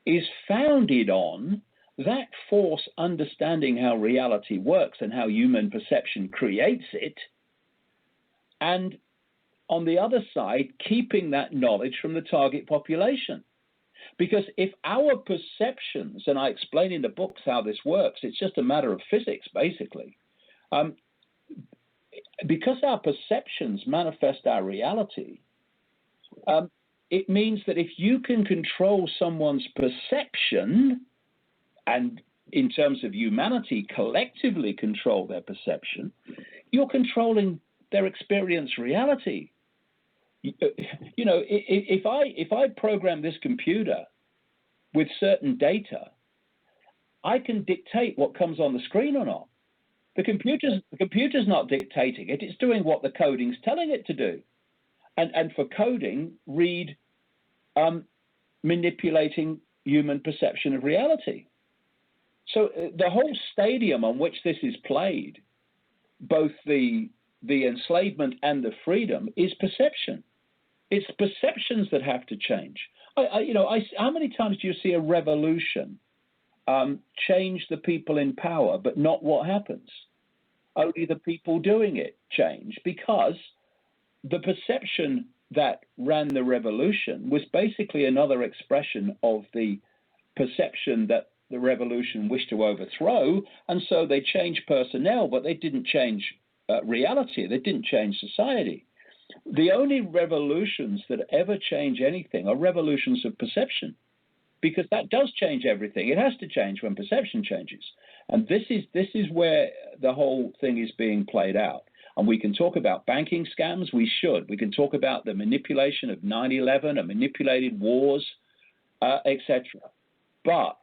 is founded on that force understanding how reality works and how human perception creates it, and on the other side, keeping that knowledge from the target population. Because if our perceptions, and I explain in the books how this works, it's just a matter of physics, basically. Because our perceptions manifest our reality, it means that if you can control someone's perception, and in terms of humanity, collectively control their perception, you're controlling their experience reality. You know, if I program this computer with certain data, I can dictate what comes on the screen or not. The computer's not dictating it; it's doing what the coding's telling it to do. And for coding, read manipulating human perception of reality. So the whole stadium on which this is played, both the enslavement and the freedom, is perception. It's perceptions that have to change. How many times do you see a revolution change the people in power, but not what happens? Only the people doing it change, because the perception that ran the revolution was basically another expression of the perception that the revolution wished to overthrow, and so they changed personnel, but they didn't change reality. They didn't change society. The only revolutions that ever change anything are revolutions of perception, because that does change everything. It has to change when perception changes. And this is where the whole thing is being played out. And we can talk about banking scams. We should. We can talk about the manipulation of 9/11 and manipulated wars, etc. But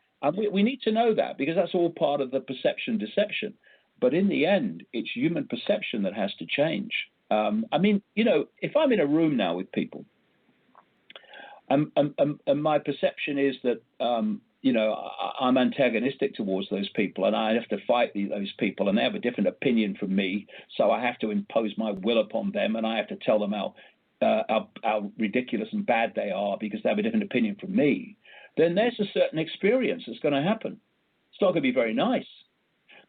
we need to know that, because that's all part of the perception deception. But in the end, it's human perception that has to change. I mean, you know, if I'm in a room now with people, and my perception is that, you know, I'm antagonistic towards those people, and I have to fight those people, and they have a different opinion from me, so I have to impose my will upon them, and I have to tell them how ridiculous and bad they are because they have a different opinion from me, then there's a certain experience that's going to happen. It's not going to be very nice.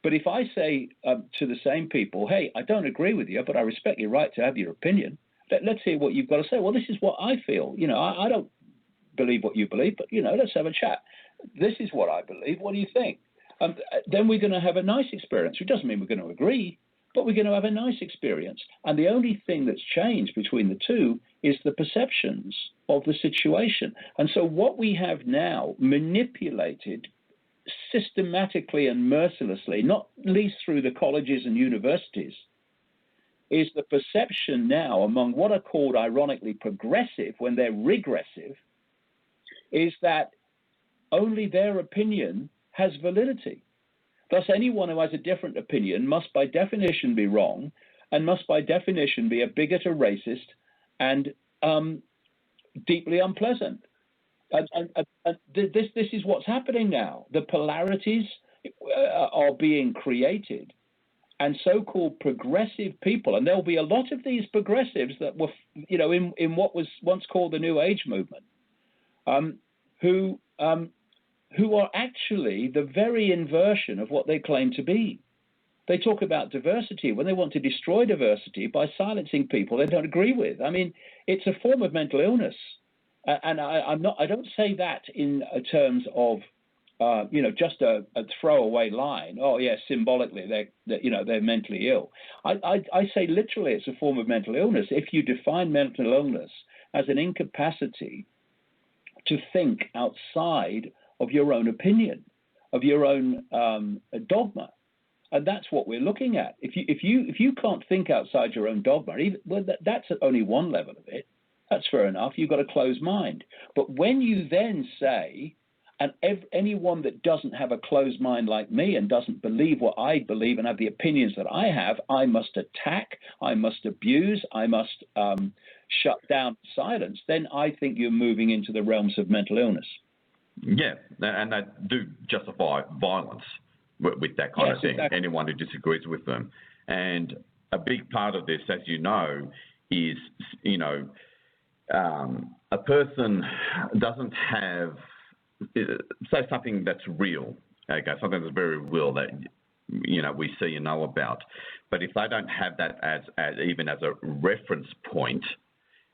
But if I say to the same people, hey, I don't agree with you, but I respect your right to have your opinion, let's hear what you've got to say. Well, this is what I feel. You know, I don't believe what you believe, but, you know, let's have a chat. This is what I believe. What do you think? Then we're going to have a nice experience. It doesn't mean we're going to agree, but we're going to have a nice experience. And the only thing that's changed between the two is the perceptions of the situation. And so what we have now, manipulated systematically and mercilessly, not least through the colleges and universities, is the perception now among what are called ironically progressive when they're regressive, is that only their opinion has validity. Thus, anyone who has a different opinion must by definition be wrong, and must by definition be a bigot, a racist, and deeply unpleasant. And this is what's happening now. The polarities are being created, and so-called progressive people, and there'll be a lot of these progressives that were, you know, in what was once called the New Age movement, who are actually the very inversion of what they claim to be. They talk about diversity when they want to destroy diversity by silencing people they don't agree with. I mean, it's a form of mental illness. And I don't say that in terms of, you know, just a throwaway line. Oh, yeah, symbolically, they're mentally ill. I say literally it's a form of mental illness. If you define mental illness as an incapacity to think outside of your own opinion, of your own dogma. And that's what we're looking at. If you can't think outside your own dogma, that's only one level of it. That's fair enough. You've got a closed mind. But when you then say, and anyone that doesn't have a closed mind like me and doesn't believe what I believe and have the opinions that I have, I must attack, I must abuse, I must shut down, silence, then I think you're moving into the realms of mental illness. Yeah, and they do justify violence with that kind of thing, exactly. Anyone who disagrees with them. And a big part of this, as you know, is, you know, a person doesn't have, say something that's real, Okay, something that's very real that, you know, we see and know about. But if they don't have that as even as a reference point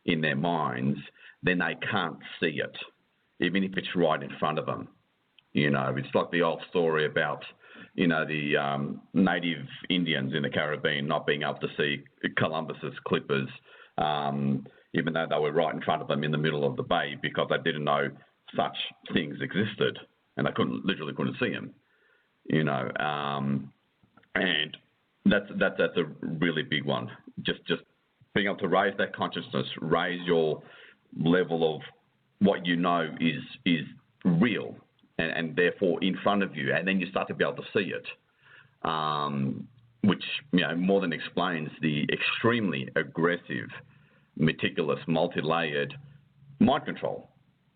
in their minds, then they can't see it, even if it's right in front of them. You know, it's like the old story about, you know, the native Indians in the Caribbean not being able to see Columbus's clippers, even though they were right in front of them in the middle of the bay, because they didn't know such things existed and they literally couldn't see them. You know, and that's a really big one. Just being able to raise that consciousness, raise your level of what you know is real and therefore in front of you, and then you start to be able to see it, which, you know, more than explains the extremely aggressive, meticulous, multi-layered mind control,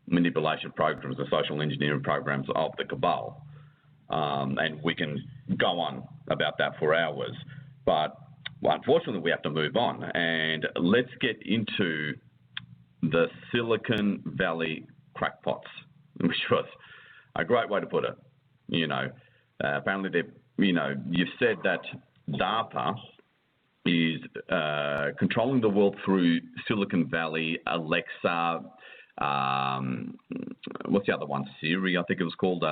manipulation programs, the social engineering programs of the Cabal. And we can go on about that for hours, but unfortunately we have to move on, and let's get into the Silicon Valley crackpots, which was a great way to put it. You know, apparently you've said that DARPA is controlling the world through Silicon Valley, Alexa, what's the other one? Siri, I think it was called,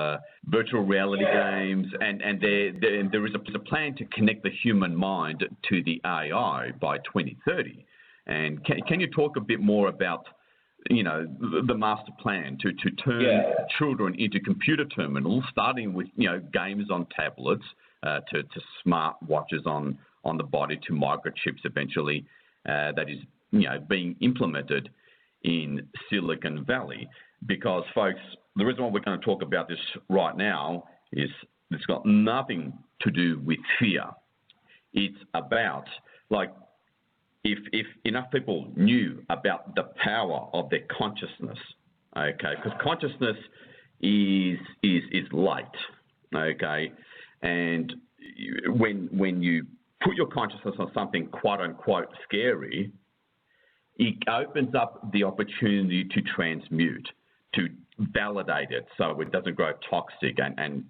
virtual reality games, and there is a plan to connect the human mind to the AI by 2030. And can you talk a bit more about, you know, the master plan to turn children into computer terminals, starting with, you know, games on tablets, to smart watches on the body, to microchips eventually, that is, you know, being implemented in Silicon Valley. Because, folks, the reason why we're going to talk about this right now is it's got nothing to do with fear. It's about, like, if enough people knew about the power of their consciousness, okay, because consciousness is light, okay, and when you put your consciousness on something quote unquote scary, it opens up the opportunity to transmute, to validate it so it doesn't grow toxic and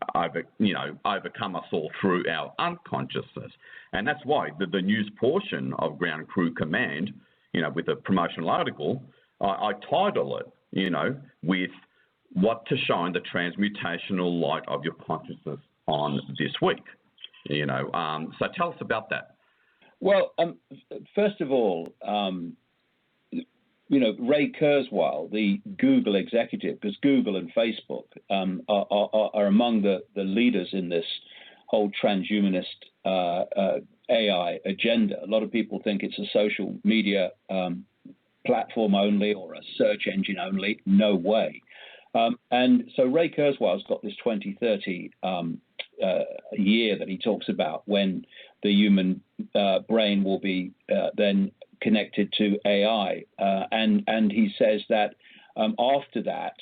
overcome us all through our unconsciousness. And that's why the news portion of Ground Crew Command, you know, with a promotional article, I title it, you know, with what to shine the transmutational light of your consciousness on this week. You know, so tell us about that. Well, first of all, you know, Ray Kurzweil, the Google executive, because Google and Facebook are among the leaders in this whole transhumanist AI agenda. A lot of people think it's a social media platform only or a search engine only. No way. And so Ray Kurzweil's got this 2030 year that he talks about when the human brain will be then connected to AI, and he says that after that,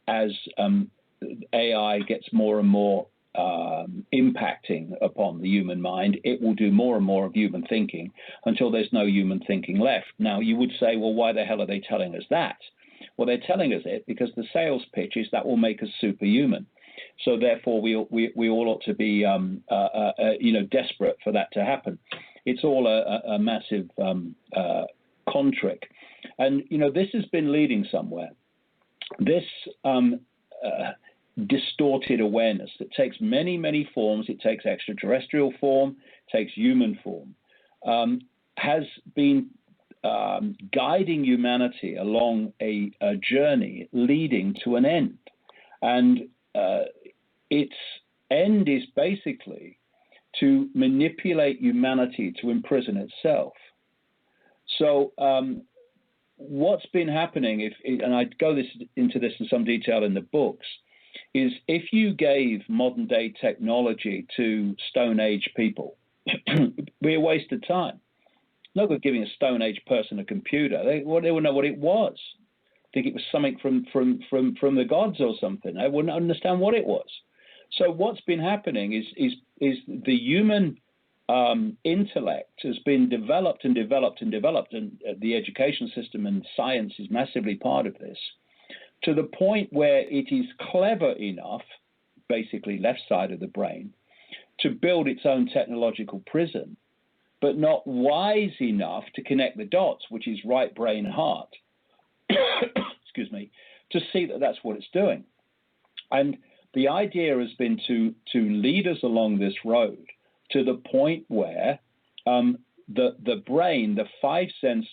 as AI gets more and more impacting upon the human mind, it will do more and more of human thinking until there's no human thinking left. Now, you would say, well, why the hell are they telling us that? Well, they're telling us it because the sales pitch is that will make us superhuman. So therefore, we all ought to be, you know, desperate for that to happen. It's all a massive con trick, and you know this has been leading somewhere. This distorted awareness that takes many, many forms. It takes extraterrestrial form, takes human form, has been guiding humanity along a journey leading to an end, and its end is basically to manipulate humanity to imprison itself. So what's been happening, and I go into this in some detail in the books, is if you gave modern day technology to Stone Age people, it'd be a waste of time. No good giving a Stone Age person a computer. They wouldn't know what it was. Think it was something from the gods or something. They wouldn't understand what it was. So what's been happening is the human intellect has been developed and developed and developed, and the education system and science is massively part of this, to the point where it is clever enough, basically left side of the brain, to build its own technological prison, but not wise enough to connect the dots, which is right brain, heart, excuse me, to see that that's what it's doing. And the idea has been to lead us along this road to the point where the brain, the five sense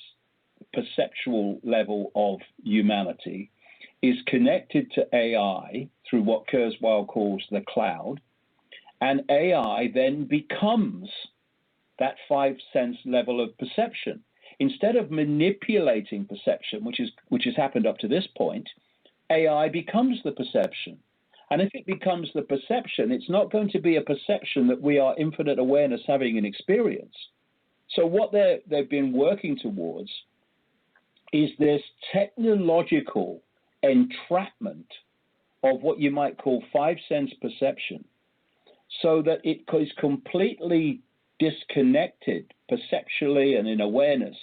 perceptual level of humanity, is connected to AI through what Kurzweil calls the cloud, and AI then becomes that five sense level of perception. Instead of manipulating perception, which has happened up to this point, AI becomes the perception. And if it becomes the perception, it's not going to be a perception that we are infinite awareness having an experience. So what they've been working towards is this technological entrapment of what you might call five sense perception, so that it is completely disconnected perceptually and in awareness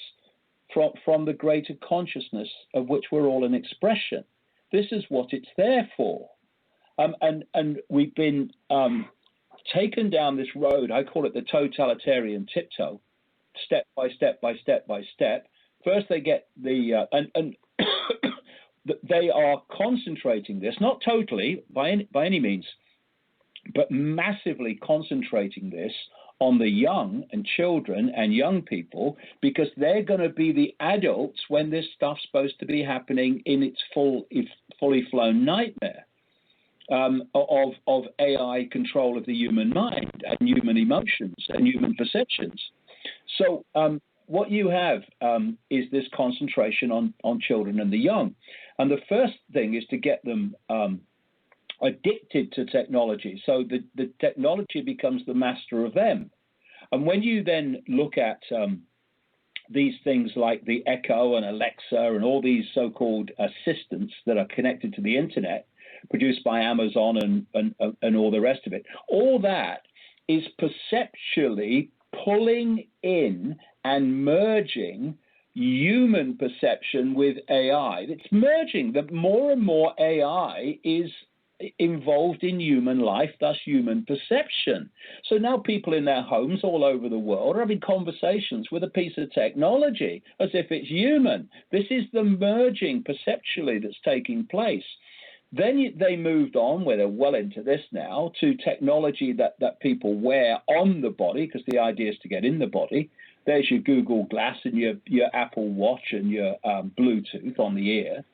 from the greater consciousness of which we're all an expression. This is what it's there for. And we've been taken down this road. I call it the totalitarian tiptoe, step by step by step by step. First, they get the and they are concentrating this, not totally by any means, but massively concentrating this on the young and children and young people, because they're going to be the adults when this stuff's supposed to be happening in its fully flown nightmare of AI control of the human mind and human emotions and human perceptions. So what you have is this concentration on children and the young. And the first thing is to get them addicted to technology, so the technology becomes the master of them. And when you then look at these things like the Echo and Alexa and all these so-called assistants that are connected to the internet, produced by Amazon and all the rest of it, all that is perceptually pulling in and merging human perception with AI. It's merging. That more and more AI is involved in human life, thus human perception. So now people in their homes all over the world are having conversations with a piece of technology as if it's human. This is the merging perceptually that's taking place. Then they moved on, where they're well into this now, to technology that people wear on the body, because the idea is to get in the body. There's your Google Glass and your Apple Watch and your Bluetooth on the ear.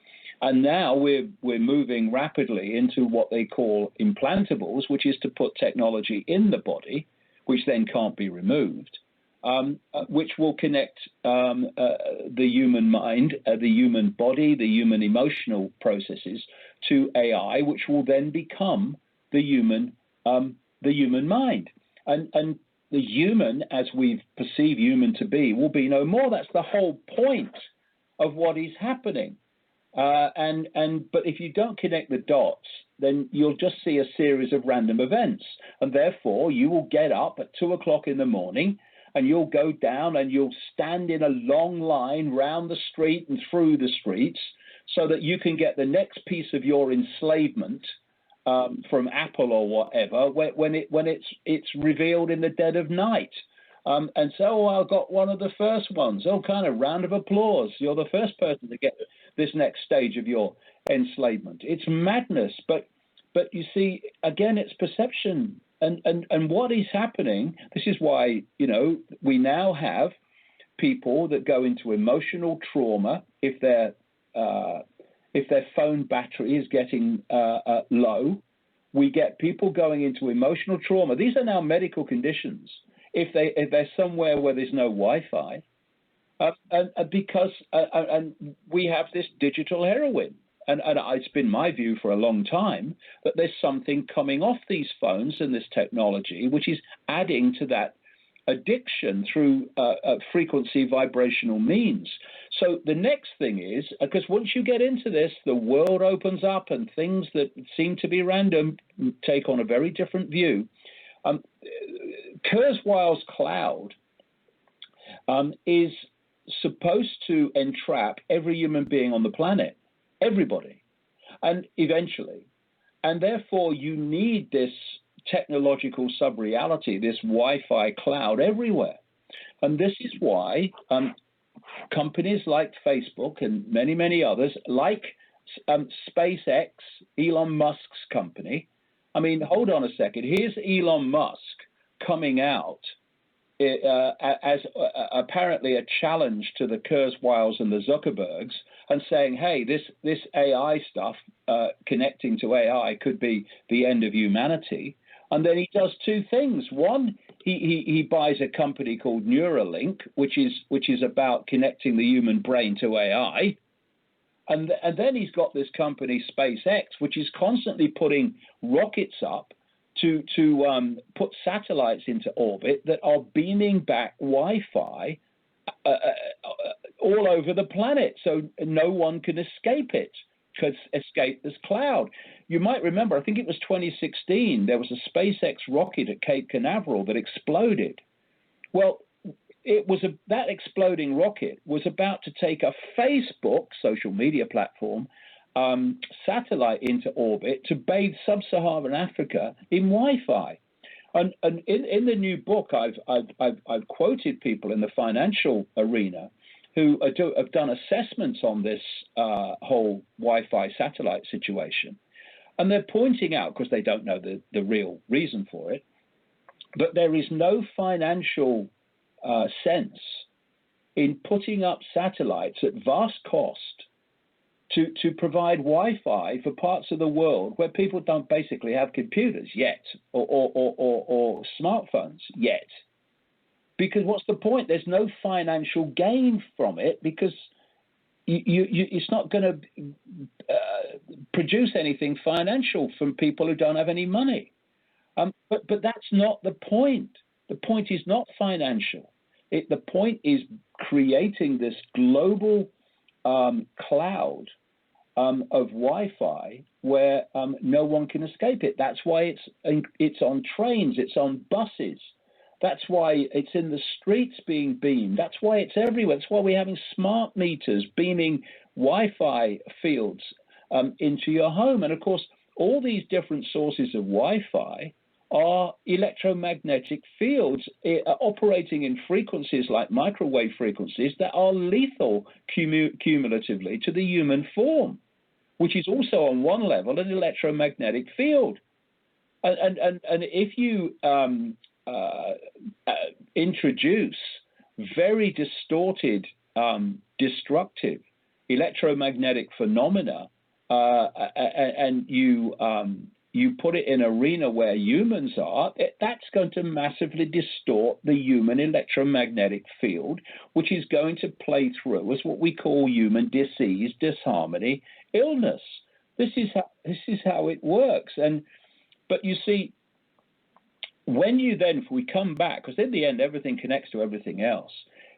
And now we're moving rapidly into what they call implantables, which is to put technology in the body, which then can't be removed, which will connect the human mind, the human body, the human emotional processes to AI, which will then become the human mind. And the human, as we perceive human to be, will be no more. That's the whole point of what is happening. But if you don't connect the dots, then you'll just see a series of random events. And therefore, you will get up at 2 o'clock in the morning and you'll go down and you'll stand in a long line round the street and through the streets so that you can get the next piece of your enslavement from Apple or whatever when it's revealed in the dead of night. And so I got one of the first ones. Oh, kind of round of applause. You're the first person to get this next stage of your enslavement. It's madness. But you see, again, it's perception. And what is happening, this is why, we now have people that go into emotional trauma if their phone battery is getting low. We get people going into emotional trauma. These are now medical conditions. If they're somewhere where there's no Wi-Fi, because we have this digital heroin, and it's been my view for a long time that there's something coming off these phones and this technology which is adding to that addiction through frequency vibrational means. So the next thing is, because once you get into this, the world opens up and things that seem to be random take on a very different view. Kurzweil's cloud is supposed to entrap every human being on the planet, everybody. And eventually, And therefore, you need this technological sub-reality, this Wi-Fi cloud everywhere. And this is why companies like Facebook and many, many others, like SpaceX, Elon Musk's company. I mean, hold on a second. Here's Elon Musk coming out as apparently a challenge to the Kurzweils and the Zuckerbergs and saying, hey, this AI stuff connecting to AI could be the end of humanity. And then he does two things. One, he buys a company called Neuralink, which is about connecting the human brain to AI. And then he's got this company, SpaceX, which is constantly putting rockets up to put satellites into orbit that are beaming back Wi-Fi all over the planet, so no one can escape it, could escape this cloud. You might remember, I think it was 2016, there was a SpaceX rocket at Cape Canaveral that exploded. Well, that exploding rocket was about to take a Facebook social media platform satellite into orbit to bathe sub-Saharan Africa in Wi-Fi. And in the new book, I've quoted people in the financial arena who have done assessments on this whole Wi-Fi satellite situation. And they're pointing out, because they don't know the real reason for it, but there is no financial sense in putting up satellites at vast cost to provide Wi-Fi for parts of the world where people don't basically have computers yet or smartphones yet. Because what's the point? There's no financial gain from it because it's not going to produce anything financial from people who don't have any money. But that's not the point. The point is not financial. The point is creating this global cloud of Wi-Fi where no one can escape it. That's why it's on trains, it's on buses. That's why it's in the streets being beamed. That's why it's everywhere. That's why we're having smart meters beaming Wi-Fi fields into your home. And of course, all these different sources of Wi-Fi are electromagnetic fields operating in frequencies like microwave frequencies that are lethal cumulatively to the human form, which is also on one level an electromagnetic field. And if you introduce very distorted, destructive electromagnetic phenomena and you put it in an arena where humans are, that's going to massively distort the human electromagnetic field, which is going to play through as what we call human disease, disharmony, illness. This is how it works. But you see, when if we come back, because in the end everything connects to everything else,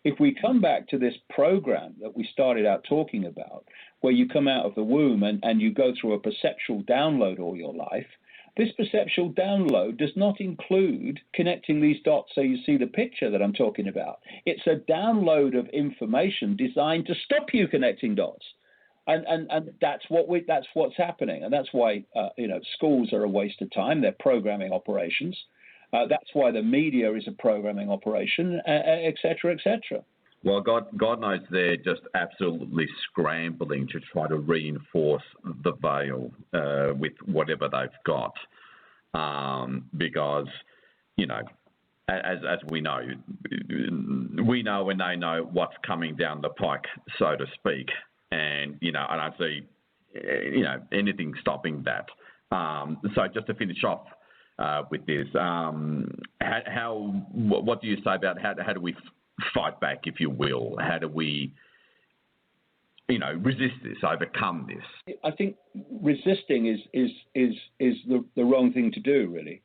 if we come back to this program that we started out talking about, where you come out of the womb and you go through a perceptual download all your life, this perceptual download does not include connecting these dots so you see the picture that I'm talking about. It's a download of information designed to stop you connecting dots. And that's what's happening. And that's why schools are a waste of time. They're programming operations. That's why the media is a programming operation, et cetera, et cetera. Well, God knows they're just absolutely scrambling to try to reinforce the veil with whatever they've got, because, as we know when they know what's coming down the pike, so to speak, and I don't see anything stopping that. So just to finish off with this, what do you say about how do we fight back, if you will? How do we, resist this, overcome this? I think resisting is the wrong thing to do, really,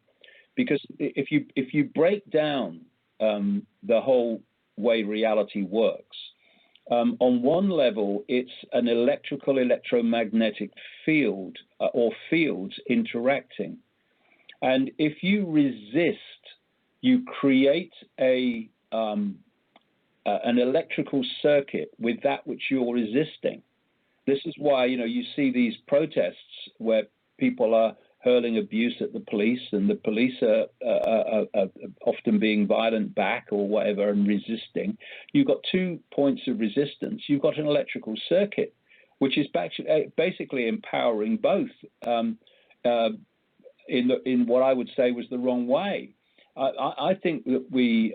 because if you break down the whole way reality works, on one level, it's an electromagnetic field or fields interacting. And if you resist, you create an electrical circuit with that which you're resisting. This is why, you see these protests where people are hurling abuse at the police, and the police are often being violent back or whatever and resisting. You've got 2 points of resistance. You've got an electrical circuit, which is basically empowering both in what I would say was the wrong way. I think that we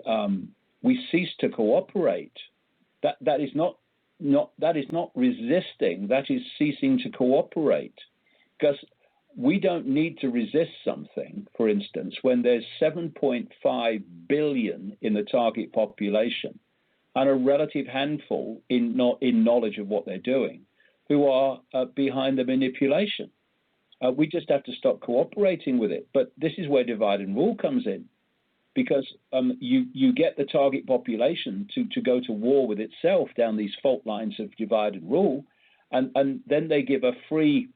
cease to cooperate. That is not resisting. That is ceasing to cooperate, because we don't need to resist something. For instance, when there's 7.5 billion in the target population, and a relative handful in knowledge of what they're doing, who are behind the manipulation. We just have to stop cooperating with it. But this is where divide and rule comes in, because you get the target population to go to war with itself down these fault lines of divide and rule, and then they give a free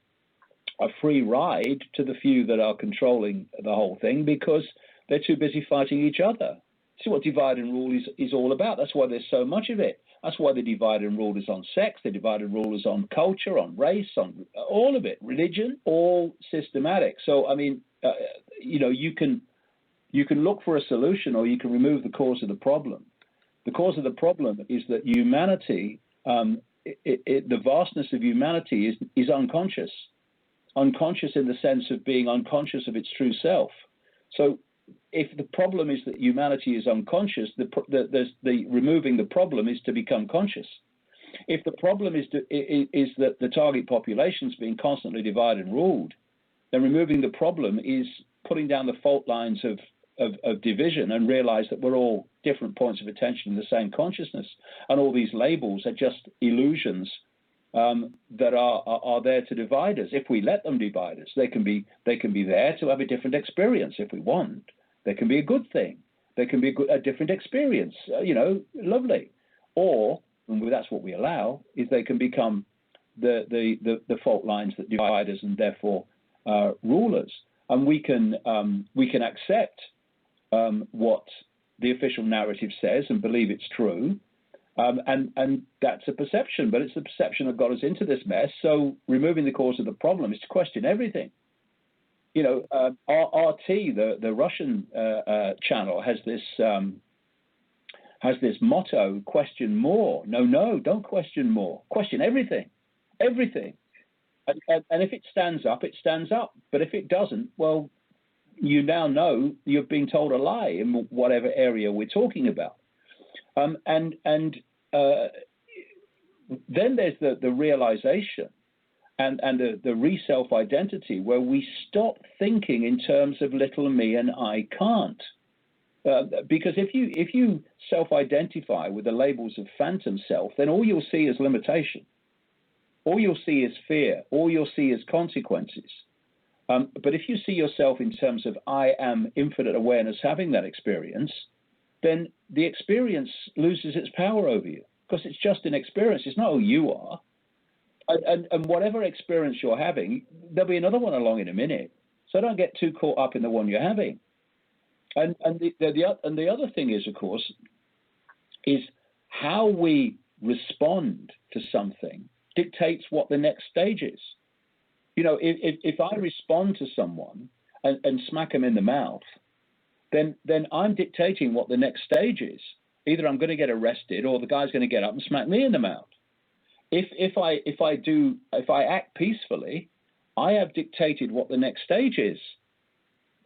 ride to the few that are controlling the whole thing, because they're too busy fighting each other. See what divide and rule is all about. That's why there's so much of it. That's why the divide and rule is on sex, the divide and rule is on culture, on race, on all of it, religion, all systematic. So, I mean, you can look for a solution, or you can remove the cause of the problem. The cause of the problem is that humanity, the vastness of humanity is unconscious. Unconscious in the sense of being unconscious of its true self. So if the problem is that humanity is unconscious, the removing the problem is to become conscious. If the problem is that the target population is being constantly divided and ruled, then removing the problem is putting down the fault lines of division and realize that we're all different points of attention in the same consciousness, and all these labels are just illusions that are there to divide us. If we let them divide us, they can be there to have a different experience if we want. They can be a good thing. They can be a different experience, lovely. Or, and that's what we allow, is they can become the fault lines that divide us and therefore rule us. And we can accept what the official narrative says and believe it's true. And that's a perception, but it's the perception that got us into this mess. So removing the cause of the problem is to question everything. RT, the Russian channel, has this motto: question more. No, don't question more. Question everything. And if it stands up, it stands up. But if it doesn't, well, you now know you're being told a lie in whatever area we're talking about. Then there's the realization and the re-self identity, where we stop thinking in terms of little me and I can't. Because if you self-identify with the labels of phantom self, then all you'll see is limitation. All you'll see is fear. All you'll see is consequences. But if you see yourself in terms of I am infinite awareness having that experience, then the experience loses its power over you, because it's just an experience. It's not who you are. And whatever experience you're having, there'll be another one along in a minute. So don't get too caught up in the one you're having. And the other thing is, of course, is how we respond to something dictates what the next stage is. If I respond to someone and smack them in the mouth, then I'm dictating what the next stage is. Either I'm going to get arrested, or the guy's going to get up and smack me in the mouth. If I act peacefully, I have dictated what the next stage is,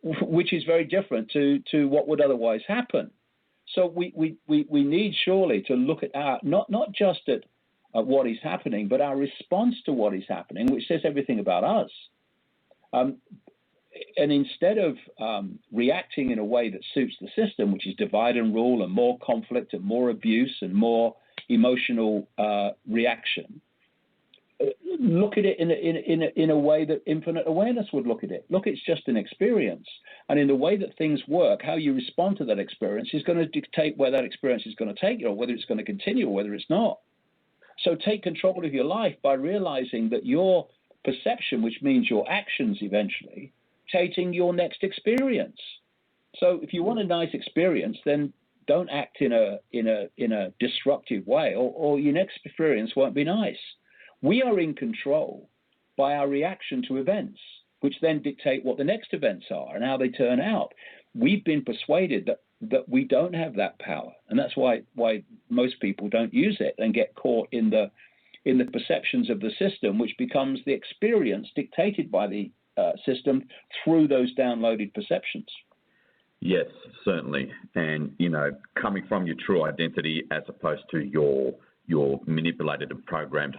which is very different to what would otherwise happen. So we need surely to look at not just at what is happening, but our response to what is happening, which says everything about us. And instead of reacting in a way that suits the system, which is divide and rule and more conflict and more abuse and more emotional reaction, look at it in a way that infinite awareness would look at it. Look, it's just an experience. And in the way that things work, how you respond to that experience is going to dictate where that experience is going to take you, or whether it's going to continue or whether it's not. So take control of your life by realizing that your perception, which means your actions eventually, dictating your next experience. So if you want a nice experience, then don't act in a disruptive way, or your next experience won't be nice. We are in control by our reaction to events. which then dictate what the next events are and how they turn out. We've been persuaded that we don't have that power, and that's why most people don't use it and get caught in the perceptions of the system, which becomes the experience dictated by the system through those downloaded perceptions. Yes, certainly. And, coming from your true identity as opposed to your manipulated and programmed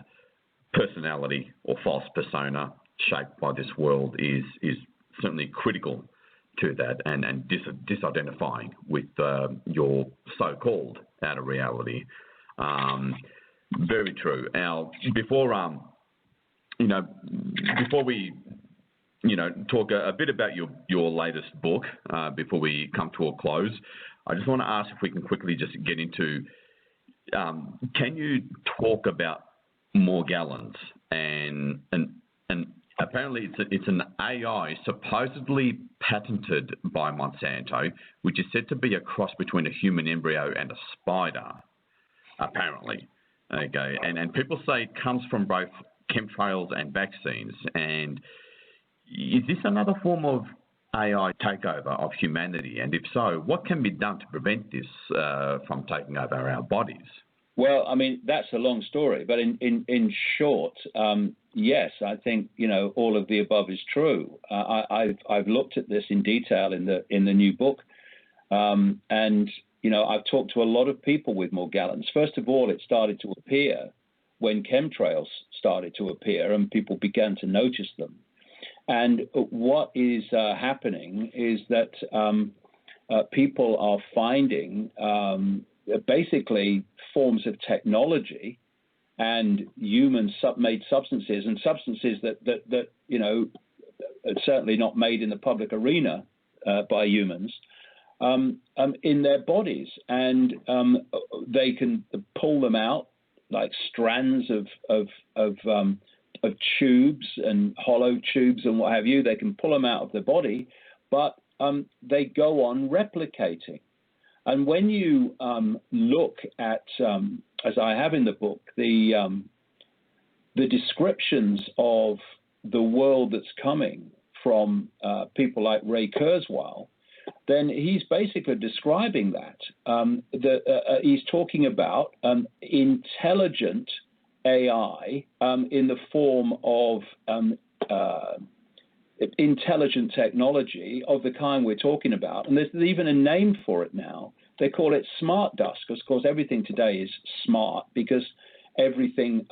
personality or false persona shaped by this world is certainly critical to that and disidentifying with your so-called outer reality. Very true. Now, before we talk a bit about your latest book before we come to a close, I just want to ask if we can quickly just get into, can you talk about Morgellons and apparently it's an AI supposedly patented by Monsanto, which is said to be a cross between a human embryo and a spider, apparently. Okay, and people say it comes from both chemtrails and vaccines. And is this another form of AI takeover of humanity? And if so, what can be done to prevent this from taking over our bodies? Well, I mean, that's a long story, but in short, yes, I think all of the above is true. I've looked at this in detail in the new book, and I've talked to a lot of people with Morgellons. First of all, it started to appear when chemtrails started to appear, and people began to notice them. And what is happening is that people are finding basically forms of technology and human-made substances, and substances that are certainly not made in the public arena by humans, in their bodies, and they can pull them out like strands of tubes and hollow tubes and what have you. They can pull them out of the body, but they go on replicating. And when you look at, as I have in the book, the descriptions of the world that's coming from people like Ray Kurzweil, then he's basically describing that. He's talking about intelligent AI in the form of intelligent technology of the kind we're talking about. And there's even a name for it now. They call it smart dust, because, of course, everything today is smart, because everything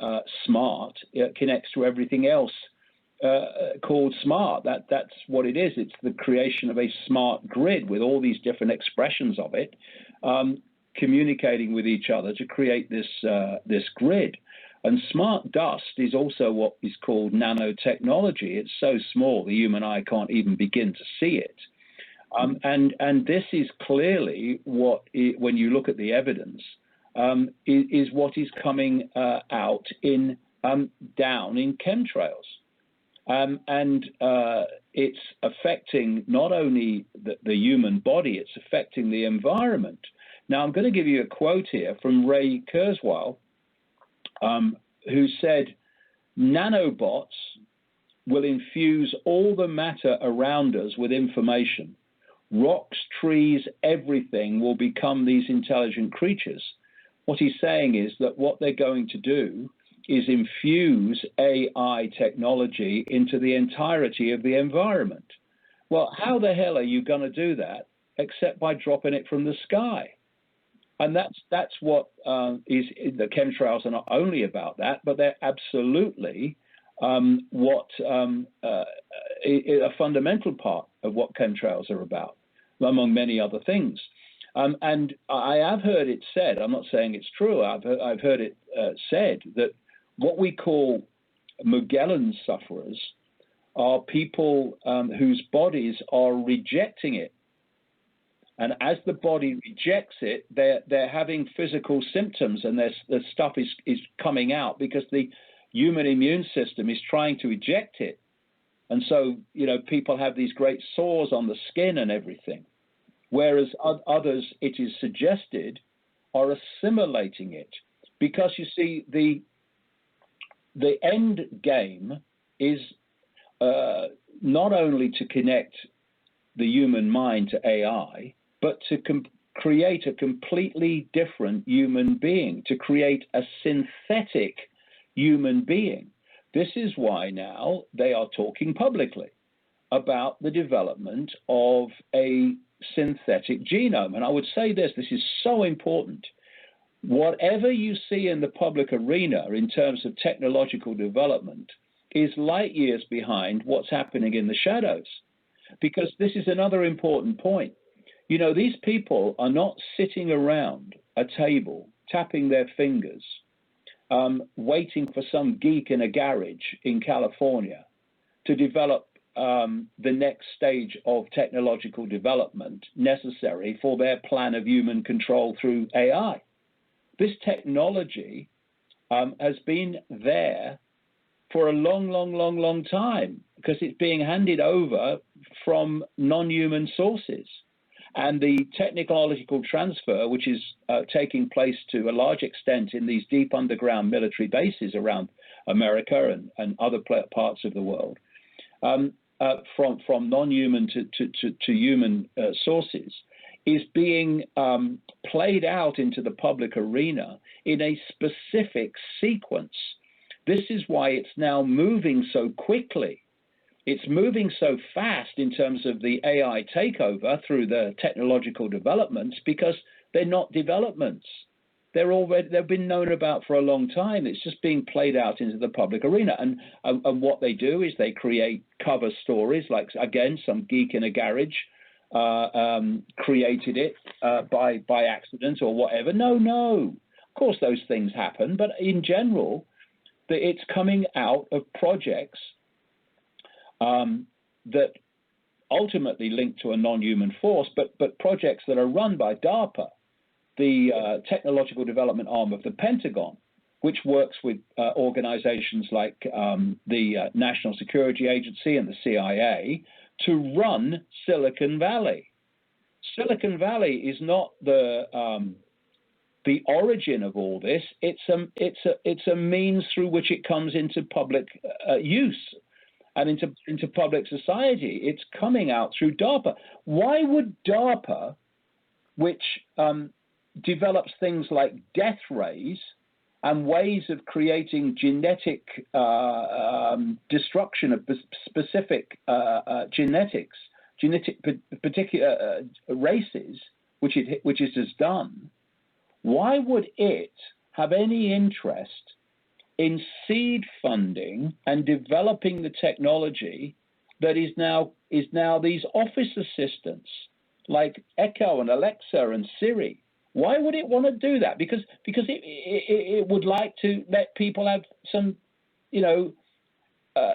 smart connects to everything else called smart. That's what it is. It's the creation of a smart grid with all these different expressions of it communicating with each other to create this grid. And smart dust is also what is called nanotechnology. It's so small the human eye can't even begin to see it. And this is clearly what, when you look at the evidence, is what is coming out in down in chemtrails. And it's affecting not only the human body, it's affecting the environment. Now, I'm going to give you a quote here from Ray Kurzweil, who said, "Nanobots will infuse all the matter around us with information. Rocks, trees, everything will become these intelligent creatures." What he's saying is that what they're going to do is infuse AI technology into the entirety of the environment. Well, how the hell are you going to do that except by dropping it from the sky? And that's what is the chemtrails are not only about that, but they're absolutely what a fundamental part of what chemtrails are about, among many other things. And I have heard it said, I'm not saying it's true, I've heard it said that what we call Morgellons sufferers are people whose bodies are rejecting it. And as the body rejects it, they're having physical symptoms, and the stuff is coming out because the human immune system is trying to eject it. And so, people have these great sores on the skin and everything. Whereas others, it is suggested, are assimilating it. Because you see, the end game is not only to connect the human mind to AI, but to create a completely different human being, to create a synthetic human being. This is why now they are talking publicly about the development of a synthetic genome. And I would say this is so important. Whatever you see in the public arena in terms of technological development is light years behind what's happening in the shadows. Because this is another important point. You know, these people are not sitting around a table, tapping their fingers, waiting for some geek in a garage in California to develop the next stage of technological development necessary for their plan of human control through AI. This technology has been there for a long time because it's being handed over from non-human sources. And the technological transfer, which is taking place to a large extent in these deep underground military bases around America and other parts of the world, from non-human to human sources, is being played out into the public arena in a specific sequence. This is why it's now moving so quickly. It's moving so fast in terms of the AI takeover through the technological developments, because they're not developments. They've been known about for a long time. It's just being played out into the public arena. And what they do is they create cover stories, like, again, some geek in a garage created it by accident or whatever. No. Of course, those things happen. But in general, it's coming out of projects that ultimately link to a non-human force, but projects that are run by DARPA, the technological development arm of the Pentagon, which works with organizations like the National Security Agency and the CIA to run Silicon Valley. Silicon Valley is not the origin of all this. It's a means through which it comes into public use and into public society. It's coming out through DARPA. Why would DARPA, which develops things like death rays and ways of creating genetic destruction of specific particular races, which it has done, why would it have any interest in seed funding and developing the technology that is now these office assistants like Echo and Alexa and Siri? Why would it want to do that? Because it would like to let people have some,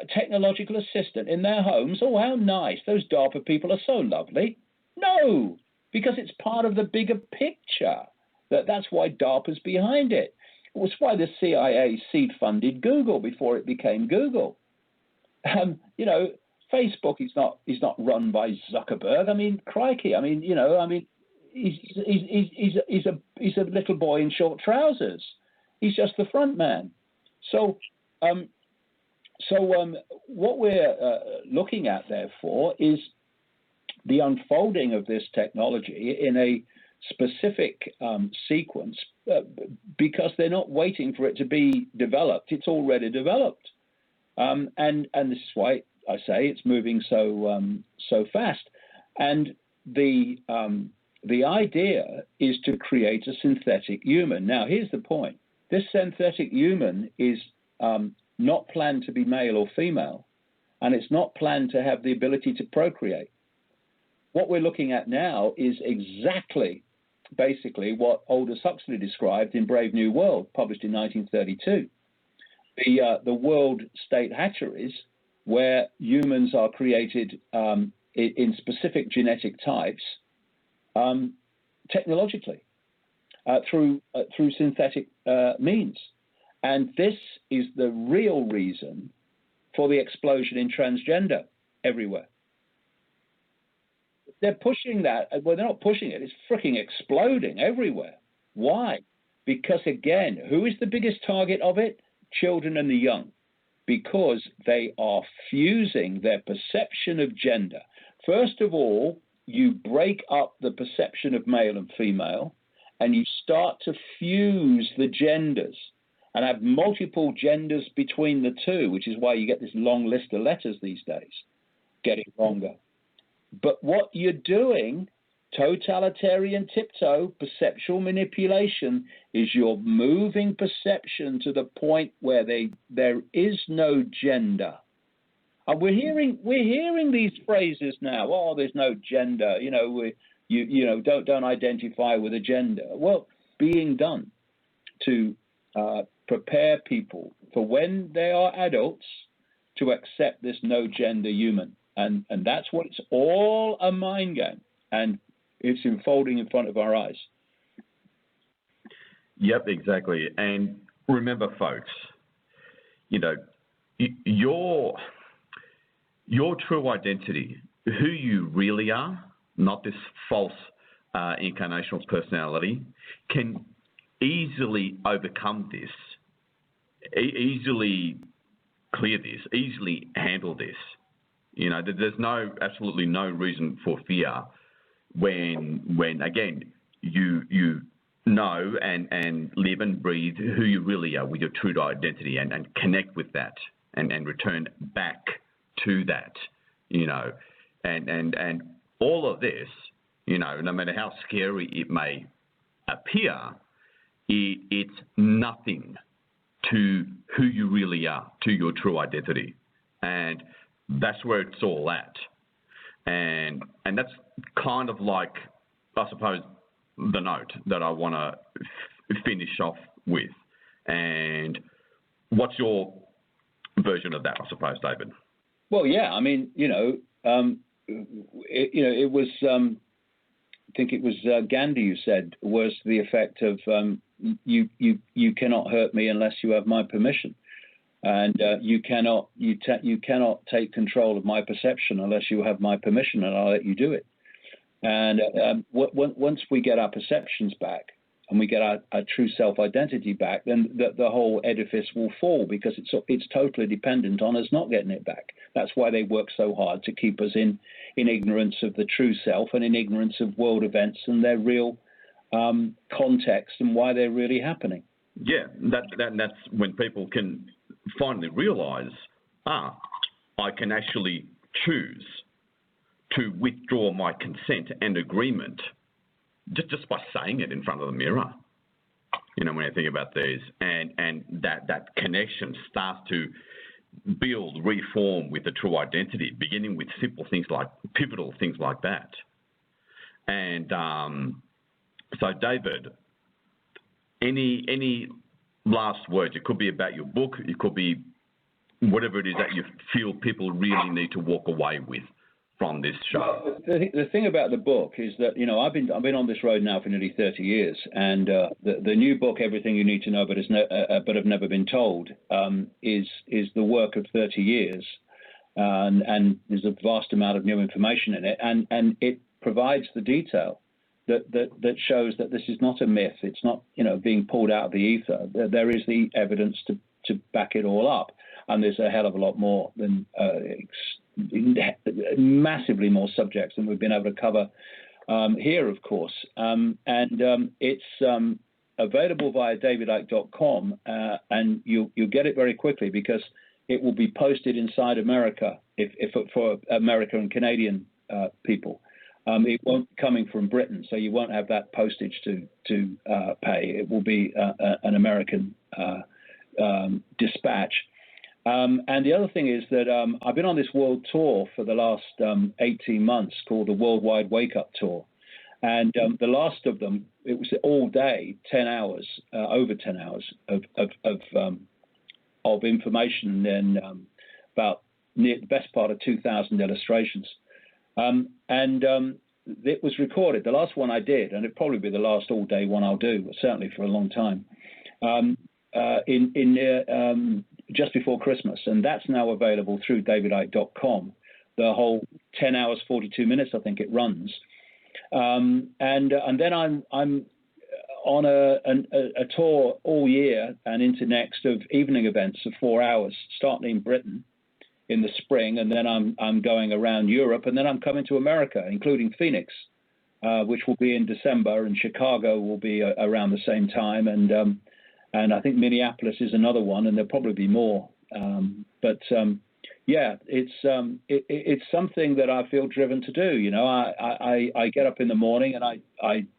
technological assistant in their homes. Oh, how nice. Those DARPA people are so lovely. No, because it's part of the bigger picture. That's why DARPA's behind it. It was why the CIA seed funded Google before it became Google. Facebook is not run by Zuckerberg. I mean, crikey. He's a little boy in short trousers. He's just the front man. So what we're looking at, therefore, is the unfolding of this technology in a specific sequence, because they're not waiting for it to be developed. It's already developed, and this is why I say it's moving so fast. And the idea is to create a synthetic human. Now, here's the point: this synthetic human is not planned to be male or female, and it's not planned to have the ability to procreate. What we're looking at now is exactly, basically, what Aldous Huxley described in Brave New World, published in 1932. The world state hatcheries, where humans are created in specific genetic types, technologically, through synthetic means. And this is the real reason for the explosion in transgender everywhere. They're pushing that. Well, they're not pushing it. It's freaking exploding everywhere. Why? Because, again, who is the biggest target of it? Children and the young. because they are fusing their perception of gender. First of all, you break up the perception of male and female, and you start to fuse the genders and have multiple genders between the two, which is why you get this long list of letters these days, getting longer. But what you're doing, totalitarian tiptoe, perceptual manipulation, is you're moving perception to the point where there is no gender. And we're hearing these phrases now. Oh, there's no gender. Don't identify with a gender. Well, being done to prepare people for when they are adults to accept this no gender human. And that's what it's all a mind game. And it's unfolding in front of our eyes. Yep, exactly. And remember, folks, your true identity, who you really are, not this false incarnational personality, can easily overcome this, easily clear this, easily handle this. There's absolutely no reason for fear when again, you know and live and breathe who you really are with your true identity and connect with that and return back to that, and all of this, no matter how scary it may appear, it's nothing to who you really are, to your true identity. And that's where it's all at. And that's kind of like, I suppose, the note that I want to finish off with. And what's your version of that, I suppose, David? Well, yeah, I mean, it was, I think it was Gandhi who said, was the effect of, you cannot hurt me unless you have my permission. And you cannot take control of my perception unless you have my permission, and I'll let you do it. And once we get our perceptions back and we get our true self-identity back, then the whole edifice will fall, because it's totally dependent on us not getting it back. That's why they work so hard to keep us in ignorance of the true self and in ignorance of world events and their real context and why they're really happening. Yeah, that's when people can finally realize, I can actually choose to withdraw my consent and agreement just by saying it in front of the mirror. When I think about these, and that connection starts to build, reform with the true identity, beginning with simple things like pivotal things like that. And so, David, any last words? It could be about your book. It could be whatever it is that you feel people really need to walk away with from this show. Well, the thing about the book is that I've been on this road now for nearly 30 years, and the new book, Everything You Need to Know but Have Never Been Told, is the work of 30 years, and there's a vast amount of new information in it, and it provides the detail that shows that this is not a myth. It's not being pulled out of the ether. There is the evidence to back it all up, and there's a hell of a lot more than massively more subjects than we've been able to cover here, of course. It's available via davidicke.com, and you'll get it very quickly, because it will be posted inside America if for America and Canadian people. It won't be coming from Britain, so you won't have that postage to pay. It will be an American dispatch. And the other thing is that I've been on this world tour for the last 18 months called the Worldwide Wake Up Tour. And the last of them, it was all day, 10 hours, over 10 hours of information, and about the best part of 2,000 illustrations. It was recorded. The last one I did, and it'll probably be the last all-day one I'll do, certainly for a long time, just before Christmas, and that's now available through davidicke.com. The whole 10 hours, 42 minutes, I think it runs. And then I'm on a tour all year and into next of evening events of 4 hours, starting in Britain in the spring, and then I'm going around Europe, and then I'm coming to America, including Phoenix, which will be in December, and Chicago will be around the same time, and I think Minneapolis is another one, and there'll probably be more. Yeah, it's something that I feel driven to do. You know, I get up in the morning and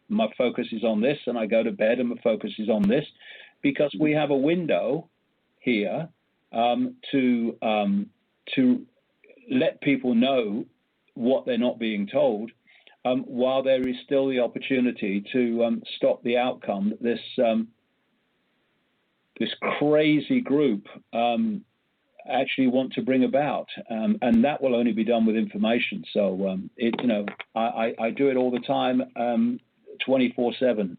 my focus is on this, and I go to bed and my focus is on this, because we have a window here to let people know what they're not being told, while there is still the opportunity to stop the outcome that this crazy group actually want to bring about, and that will only be done with information. So I do it all the time, 24/7,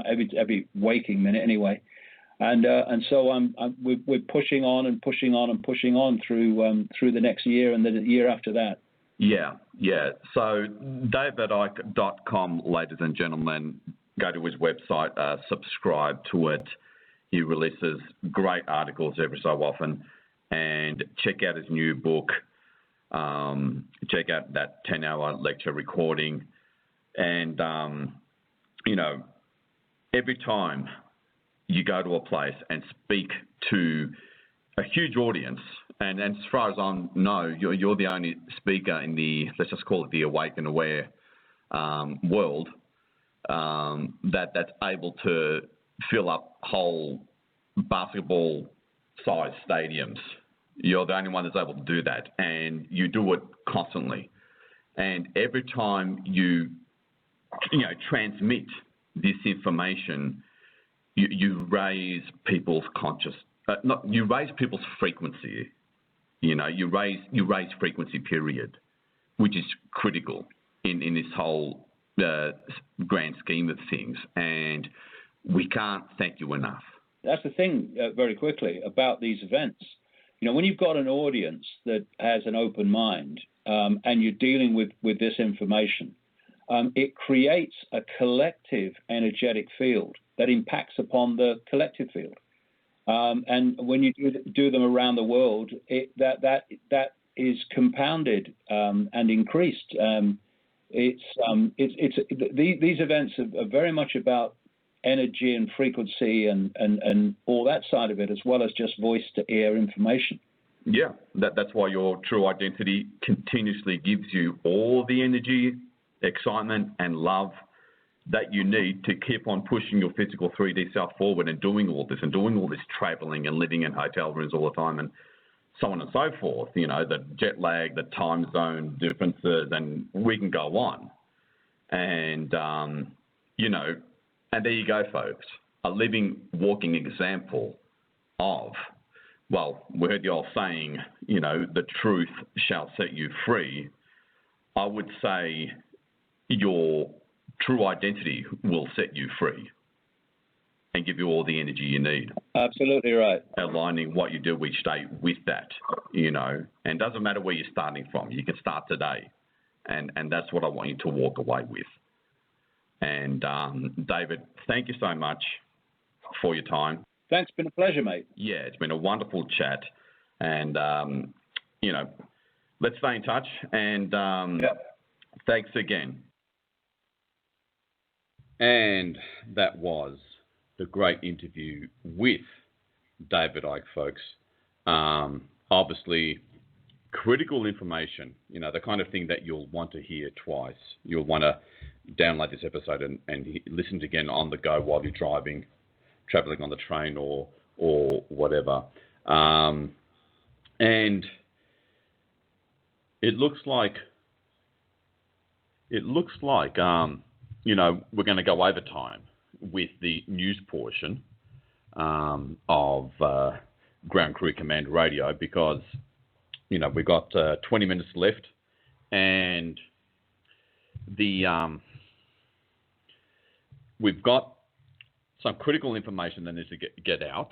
every waking minute anyway, and so we're pushing on and pushing on and pushing on through the next year and then the year after that. Yeah. So davidicke.com, ladies and gentlemen, go to his website, subscribe to it. He releases great articles every so often. And check out his new book. Check out that 10-hour lecture recording. And, every time you go to a place and speak to a huge audience, and as far as I know, you're the only speaker in the, let's just call it the awake and aware world, that's able to fill up whole basketball-sized stadiums. You're the only one that's able to do that, and you do it constantly. And every time you transmit this information, you raise people's you raise people's frequency. You raise frequency, period, which is critical in this whole grand scheme of things. And we can't thank you enough. That's the thing, very quickly, about these events. When you've got an audience that has an open mind, and you're dealing with this information, it creates a collective energetic field that impacts upon the collective field. And when you do them around the world, that is compounded and increased. These events are very much about energy and frequency and all that side of it, as well as just voice to ear information. Yeah, that's why your true identity continuously gives you all the energy, excitement, and love that you need to keep on pushing your physical 3D self forward and doing all this traveling and living in hotel rooms all the time and so on and so forth. The jet lag, the time zone differences, and we can go on. And, and there you go, folks, a living, walking example of, well, we heard the old saying, the truth shall set you free. I would say your true identity will set you free and give you all the energy you need. Absolutely right. Aligning what you do each day with that, and it doesn't matter where you're starting from. You can start today, and that's what I want you to walk away with. And David, thank you so much for your time. Thanks, it's been a pleasure, mate. Yeah, it's been a wonderful chat, and let's stay in touch. And thanks again. And that was the great interview with David Icke, folks. Obviously, critical information, the kind of thing that you'll want to hear twice. You'll want to download this episode and listen to again on the go while you're driving, traveling on the train or whatever. And it looks like we're going to go over time with the news portion of Ground Crew Command Radio, because we've got 20 minutes left, and we've got some critical information that needs to get out.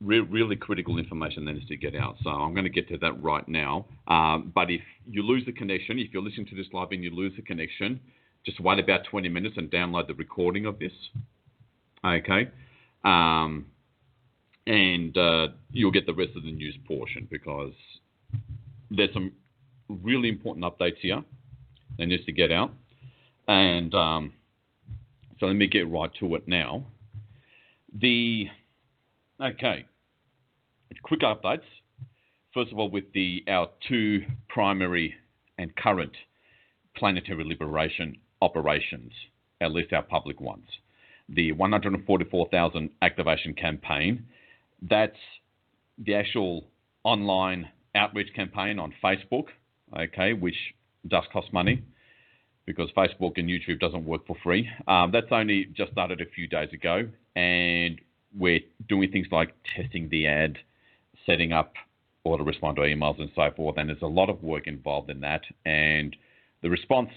Really critical information that needs to get out. So I'm going to get to that right now. But if you lose the connection, if you're listening to this live and you lose the connection, just wait about 20 minutes and download the recording of this. Okay. And you'll get the rest of the news portion, because there's some really important updates here that needs to get out. And so let me get right to it now. Quick updates. First of all, with our two primary and current Planetary Liberation Operations, at least our public ones. The 144,000 activation campaign, that's the actual online outreach campaign on Facebook, okay, which does cost money because Facebook and YouTube doesn't work for free. That's only just started a few days ago, and we're doing things like testing the ad, setting up autoresponder emails and so forth, and there's a lot of work involved in that, and the response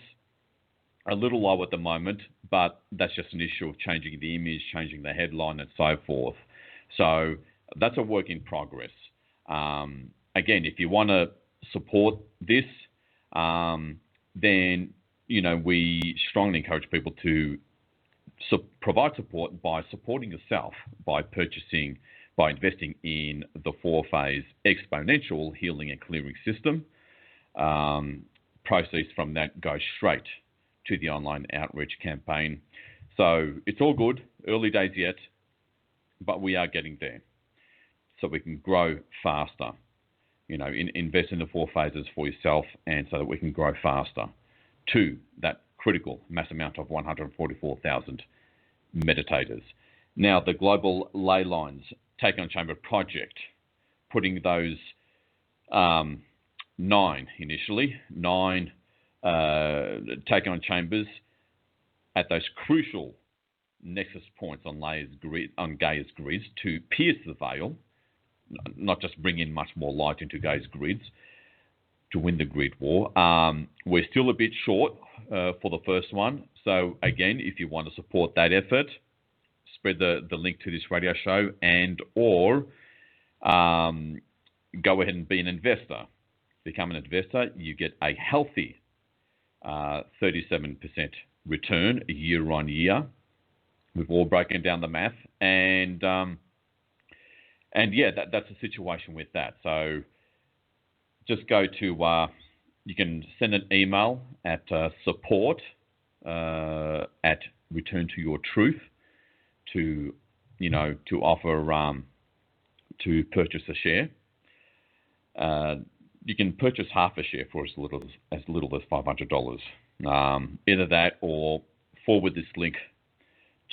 a little low at the moment, but that's just an issue of changing the image, changing the headline, and so forth. So that's a work in progress. Again, if you want to support this, then we strongly encourage people to provide support by supporting yourself, by investing in the 4-phase exponential healing and clearing system. Proceeds from that go straight to the online outreach campaign. So it's all good, early days yet, but we are getting there. So we can grow faster, invest in the 4 phases for yourself, and so that we can grow faster to that critical mass amount of 144,000 meditators. Now, the global Ley-lines Tachyon Chamber project, putting those 9 Tachyon chambers at those crucial nexus points on Gaia's grids to pierce the veil, not just bring in much more light into Gaia's grids to win the grid war. We're still a bit short for the first one. So again, if you want to support that effort, spread the link to this radio show or go ahead and be an investor. Become an investor, you get a healthy 37% return year on year. We've all broken down the math, and that's the situation with that. So just go to you can send an email at support at Return to Your Truth to offer to purchase a share. You can purchase half a share for as little as $500. Either that or forward this link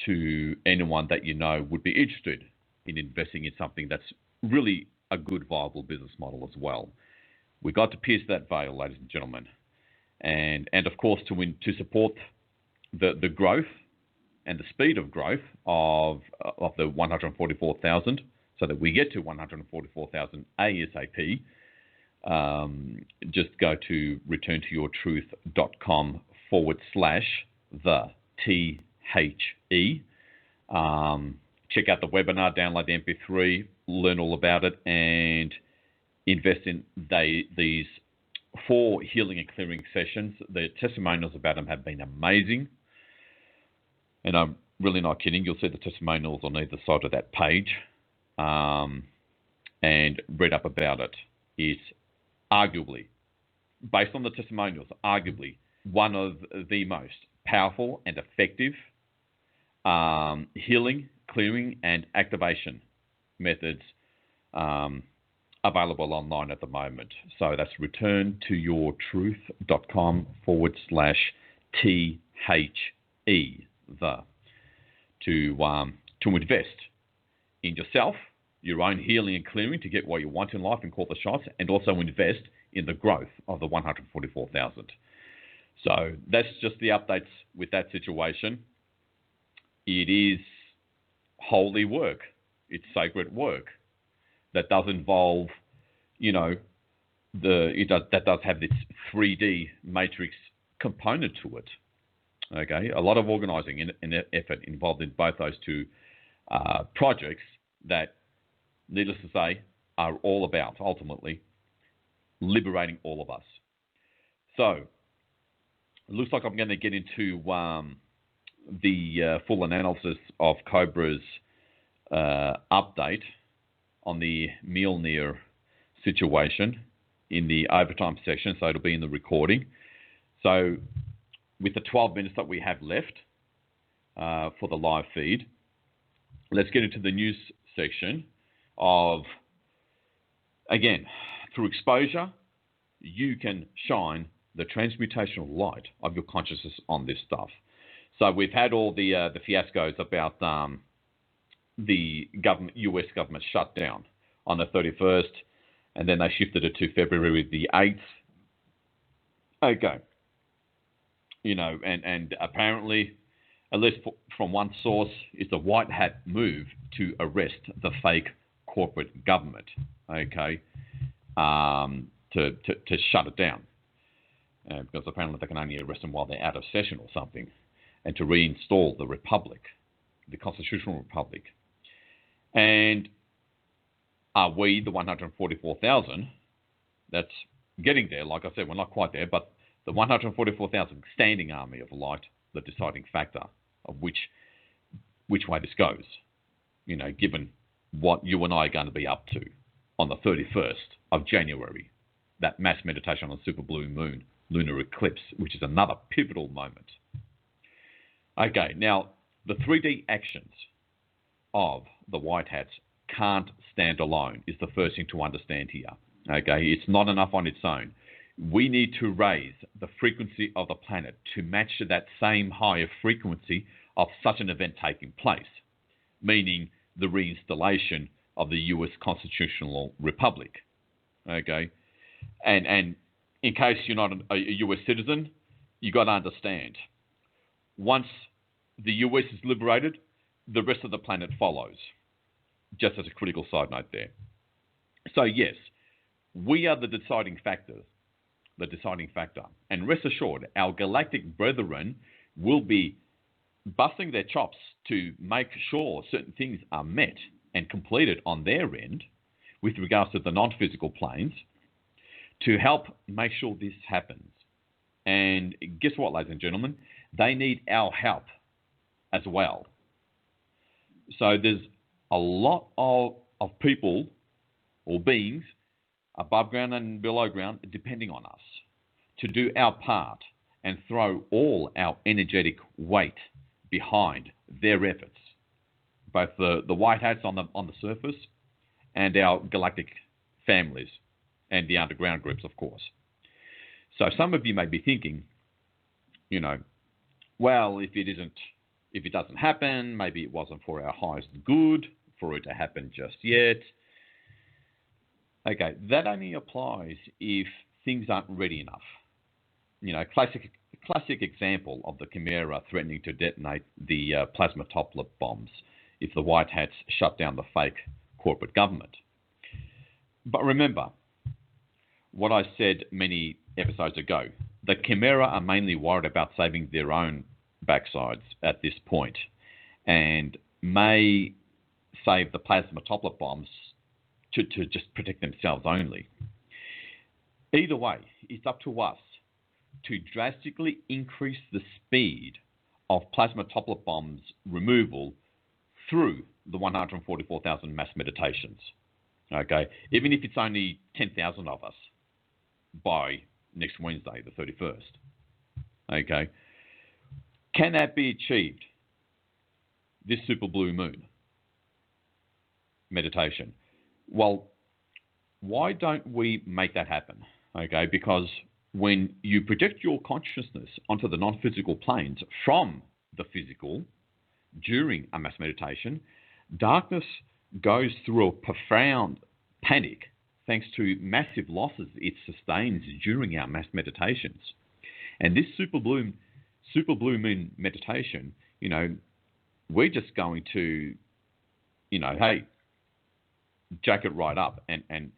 to anyone that would be interested in investing in something that's really a good, viable business model as well. We've got to pierce that veil, ladies and gentlemen, and of course to support the growth and the speed of growth of the 144,000, so that we get to 144,000 ASAP. Just go to returntoyourtruth.com/the check out the webinar, download the MP3, learn all about it, and invest in these 4 healing and clearing sessions. The testimonials about them have been amazing, and I'm really not kidding. You'll see the testimonials on either side of that page, and read up about it. It's arguably, based on the testimonials, one of the most powerful and effective healing, clearing, and activation methods available online at the moment. So that's returntoyourtruth.com/THE to invest in yourself, your own healing and clearing to get what you want in life and call the shots, and also invest in the growth of the 144,000. So that's just the updates with that situation. It is holy work. It's sacred work that does involve, that does have this 3D matrix component to it. Okay, a lot of organising and effort involved in both those two projects that, needless to say, are all about ultimately liberating all of us. So it looks like I'm going to get into the full analysis of Cobra's update on the Mjolnir situation in the overtime section, so it'll be in the recording. So with the 12 minutes that we have left for the live feed, let's get into the news section of, again, through exposure, you can shine the transmutational light of your consciousness on this stuff. So we've had all the fiascos about the US government shutdown on the 31st, and then they shifted it to February the 8th. Okay. You know, and apparently, at least from one source, it's a white hat move to arrest the fake corporate government, okay, to shut it down. Because apparently they can only arrest them while they're out of session or something, and to reinstall the republic, the constitutional republic. And are we, the 144,000, that's getting there? Like I said, we're not quite there, but the 144,000 standing army of light, the deciding factor of which way this goes, you know, given what you and I are going to be up to on the 31st of January, that mass meditation on the super blue moon, lunar eclipse, which is another pivotal moment. Okay, now the 3D actions of the white hats can't stand alone is the first thing to understand here. Okay, it's not enough on its own. We need to raise the frequency of the planet to match that same higher frequency of such an event taking place, meaning the reinstallation of the US constitutional republic. Okay, and in case you're not a US citizen, you got to understand, once the US is liberated, the rest of the planet follows. Just as a critical side note there. So yes, we are the deciding factor. And rest assured, our galactic brethren will be busting their chops to make sure certain things are met and completed on their end with regards to the non-physical planes to help make sure this happens. And guess what, ladies and gentlemen? They need our help as well. So there's a lot of people or beings above ground and below ground depending on us to do our part and throw all our energetic weight behind their efforts, both the white hats on the surface and our galactic families and the underground groups, of course. So some of you may be thinking, you know, well, if it doesn't happen, maybe it wasn't for our highest good for it to happen just yet. Okay, that only applies if things aren't ready enough. You know, classic example of the Chimera threatening to detonate the plasma toplet bombs if the white hats shut down the fake corporate government. But remember what I said many episodes ago. The Chimera are mainly worried about saving their own backsides at this point and may save the plasma toplet bombs to just protect themselves only. Either way, it's up to us to drastically increase the speed of plasma toplet bombs removal through the 144,000 mass meditations. Okay, even if it's only 10,000 of us by next Wednesday, the 31st. Okay, can that be achieved? This super blue moon meditation. Well, why don't we make that happen? Okay, because when you project your consciousness onto the non-physical planes from the physical during a mass meditation, darkness goes through a profound panic thanks to massive losses it sustains during our mass meditations. And this super blue moon meditation, you know, we're just going to, you know, hey, jack it right up and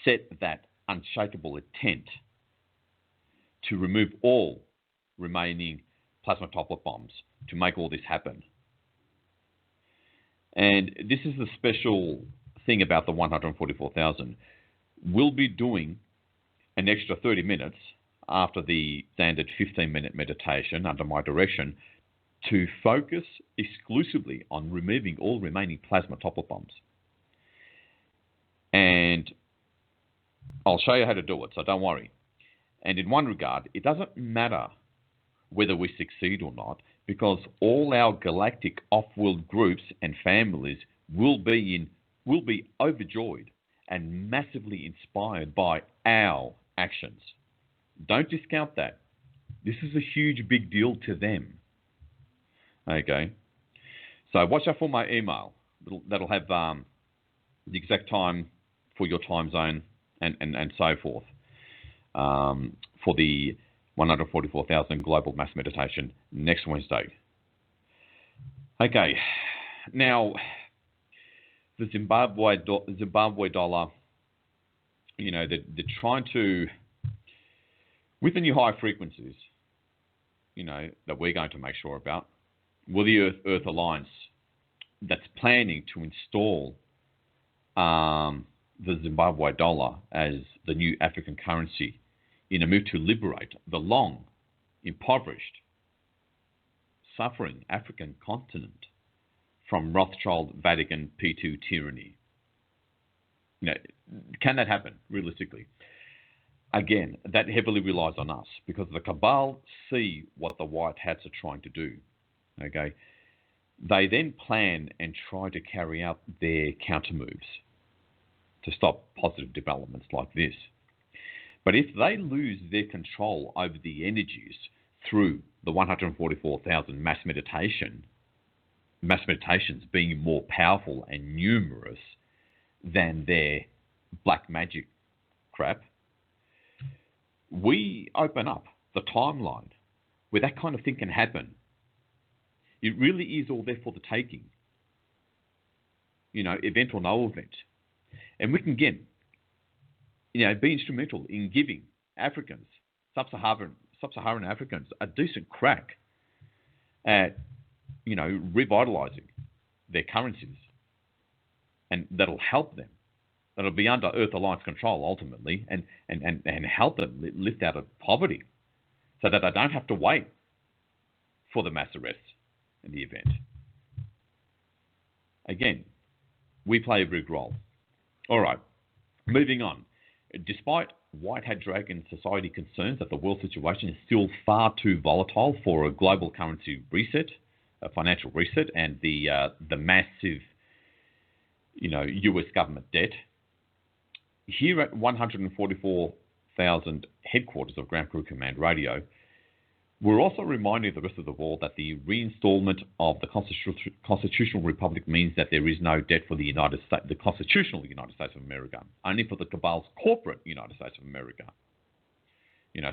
set that unshakable intent to remove all remaining plasma toplet bombs to make all this happen. And this is the special thing about the 144,000. We'll be doing an extra 30 minutes after the standard 15-minute meditation under my direction to focus exclusively on removing all remaining plasma topple bombs. And I'll show you how to do it, so don't worry. And in one regard, it doesn't matter whether we succeed or not, because all our galactic off-world groups and families will be overjoyed and massively inspired by our actions. Don't discount that. This is a huge, big deal to them. Okay? So watch out for my email. That'll have the exact time for your time zone and so forth for the 144,000 Global Mass Meditation next Wednesday. Okay. Now, the Zimbabwe dollar, they're trying to, with the new high frequencies, that we're going to make sure about, will the Earth Alliance that's planning to install the Zimbabwe dollar as the new African currency in a move to liberate the long, impoverished, suffering African continent from Rothschild Vatican P2 tyranny. Can that happen realistically? Again, that heavily relies on us because the cabal see what the white hats are trying to do. Okay, they then plan and try to carry out their counter moves to stop positive developments like this. But if they lose their control over the energies through the 144,000 mass meditations being more powerful and numerous than their black magic crap, we open up the timeline where that kind of thing can happen. It really is all there for the taking. Event or no event. And we can, again, be instrumental in giving Africans, sub-Saharan Africans, a decent crack at, revitalizing their currencies. And that'll help them. That'll be under Earth Alliance control ultimately and help them lift out of poverty so that they don't have to wait for the mass arrests in the event. Again, we play a big role. All right, moving on. Despite White Hat Dragon Society concerns that the world situation is still far too volatile for a global currency reset, a financial reset, and the massive, US government debt, here at 144,000 headquarters of Ground Crew Command Radio, we're also reminding the rest of the world that the reinstallment of the constitutional republic means that there is no debt for the United States, the constitutional United States of America, only for the cabal's corporate United States of America.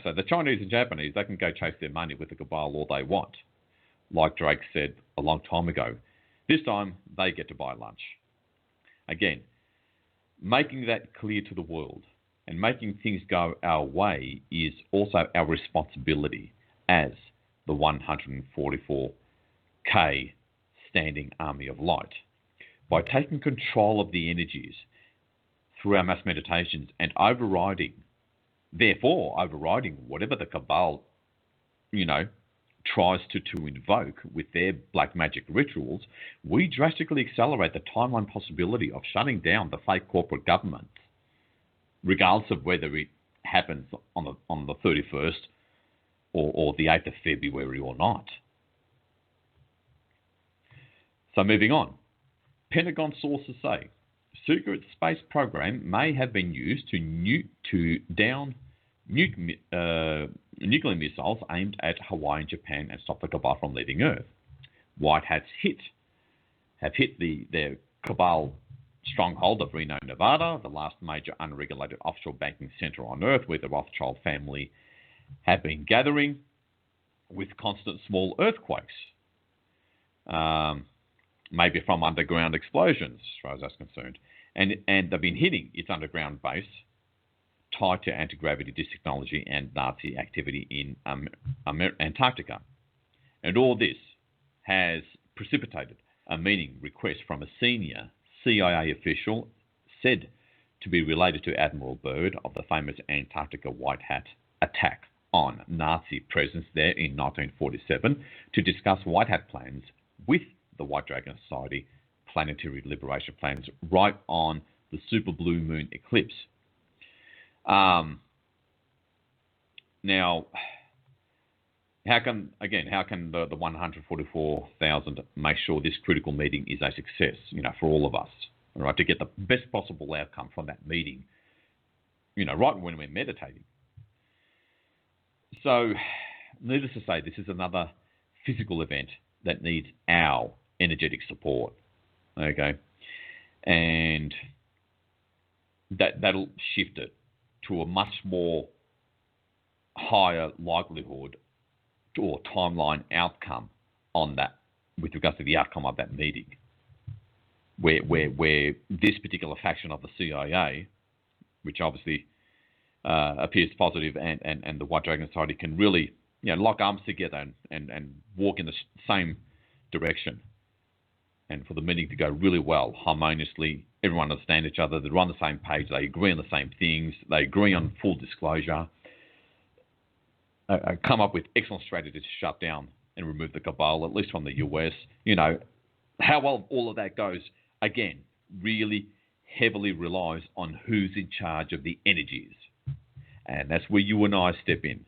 So the Chinese and Japanese, they can go chase their money with the cabal all they want. Like Drake said a long time ago, this time they get to buy lunch. Again, making that clear to the world and making things go our way is also our responsibility as the 144K standing army of light. By taking control of the energies through our mass meditations and overriding whatever the cabal, tries to invoke with their black magic rituals, we drastically accelerate the timeline possibility of shutting down the fake corporate government, regardless of whether it happens on the 31st or the 8th of February or not. So moving on. Pentagon sources say secret space program may have been used to down nuclear missiles aimed at Hawaii and Japan and stop the cabal from leaving Earth. White hats have hit their cabal stronghold of Reno, Nevada, the last major unregulated offshore banking center on Earth, where the Rothschild family have been gathering with constant small earthquakes, maybe from underground explosions, as far as that's concerned. And they've been hitting its underground base tied to anti-gravity disk technology and Nazi activity in Antarctica. And all this has precipitated a meeting request from a senior CIA official said to be related to Admiral Byrd of the famous Antarctica White Hat attack on Nazi presence there in 1947 to discuss White Hat plans with the White Dragon Society Planetary Liberation plans right on the super blue moon eclipse. Now, how can the 144,000 make sure this critical meeting is a success, for all of us, right, to get the best possible outcome from that meeting, right when we're meditating? So, needless to say, this is another physical event that needs our energetic support, okay? And that'll shift it to a much more higher likelihood or timeline outcome on that, with regards to the outcome of that meeting, where this particular faction of the CIA, which obviously appears positive, and the White Dragon Society can really, lock arms together and walk in the same direction, and for the meeting to go really well, harmoniously, everyone understand each other, they're on the same page, they agree on the same things, they agree on full disclosure, come up with excellent strategies to shut down and remove the cabal, at least from the US. How well all of that goes, again, really heavily relies on who's in charge of the energies. And that's where you and I step in.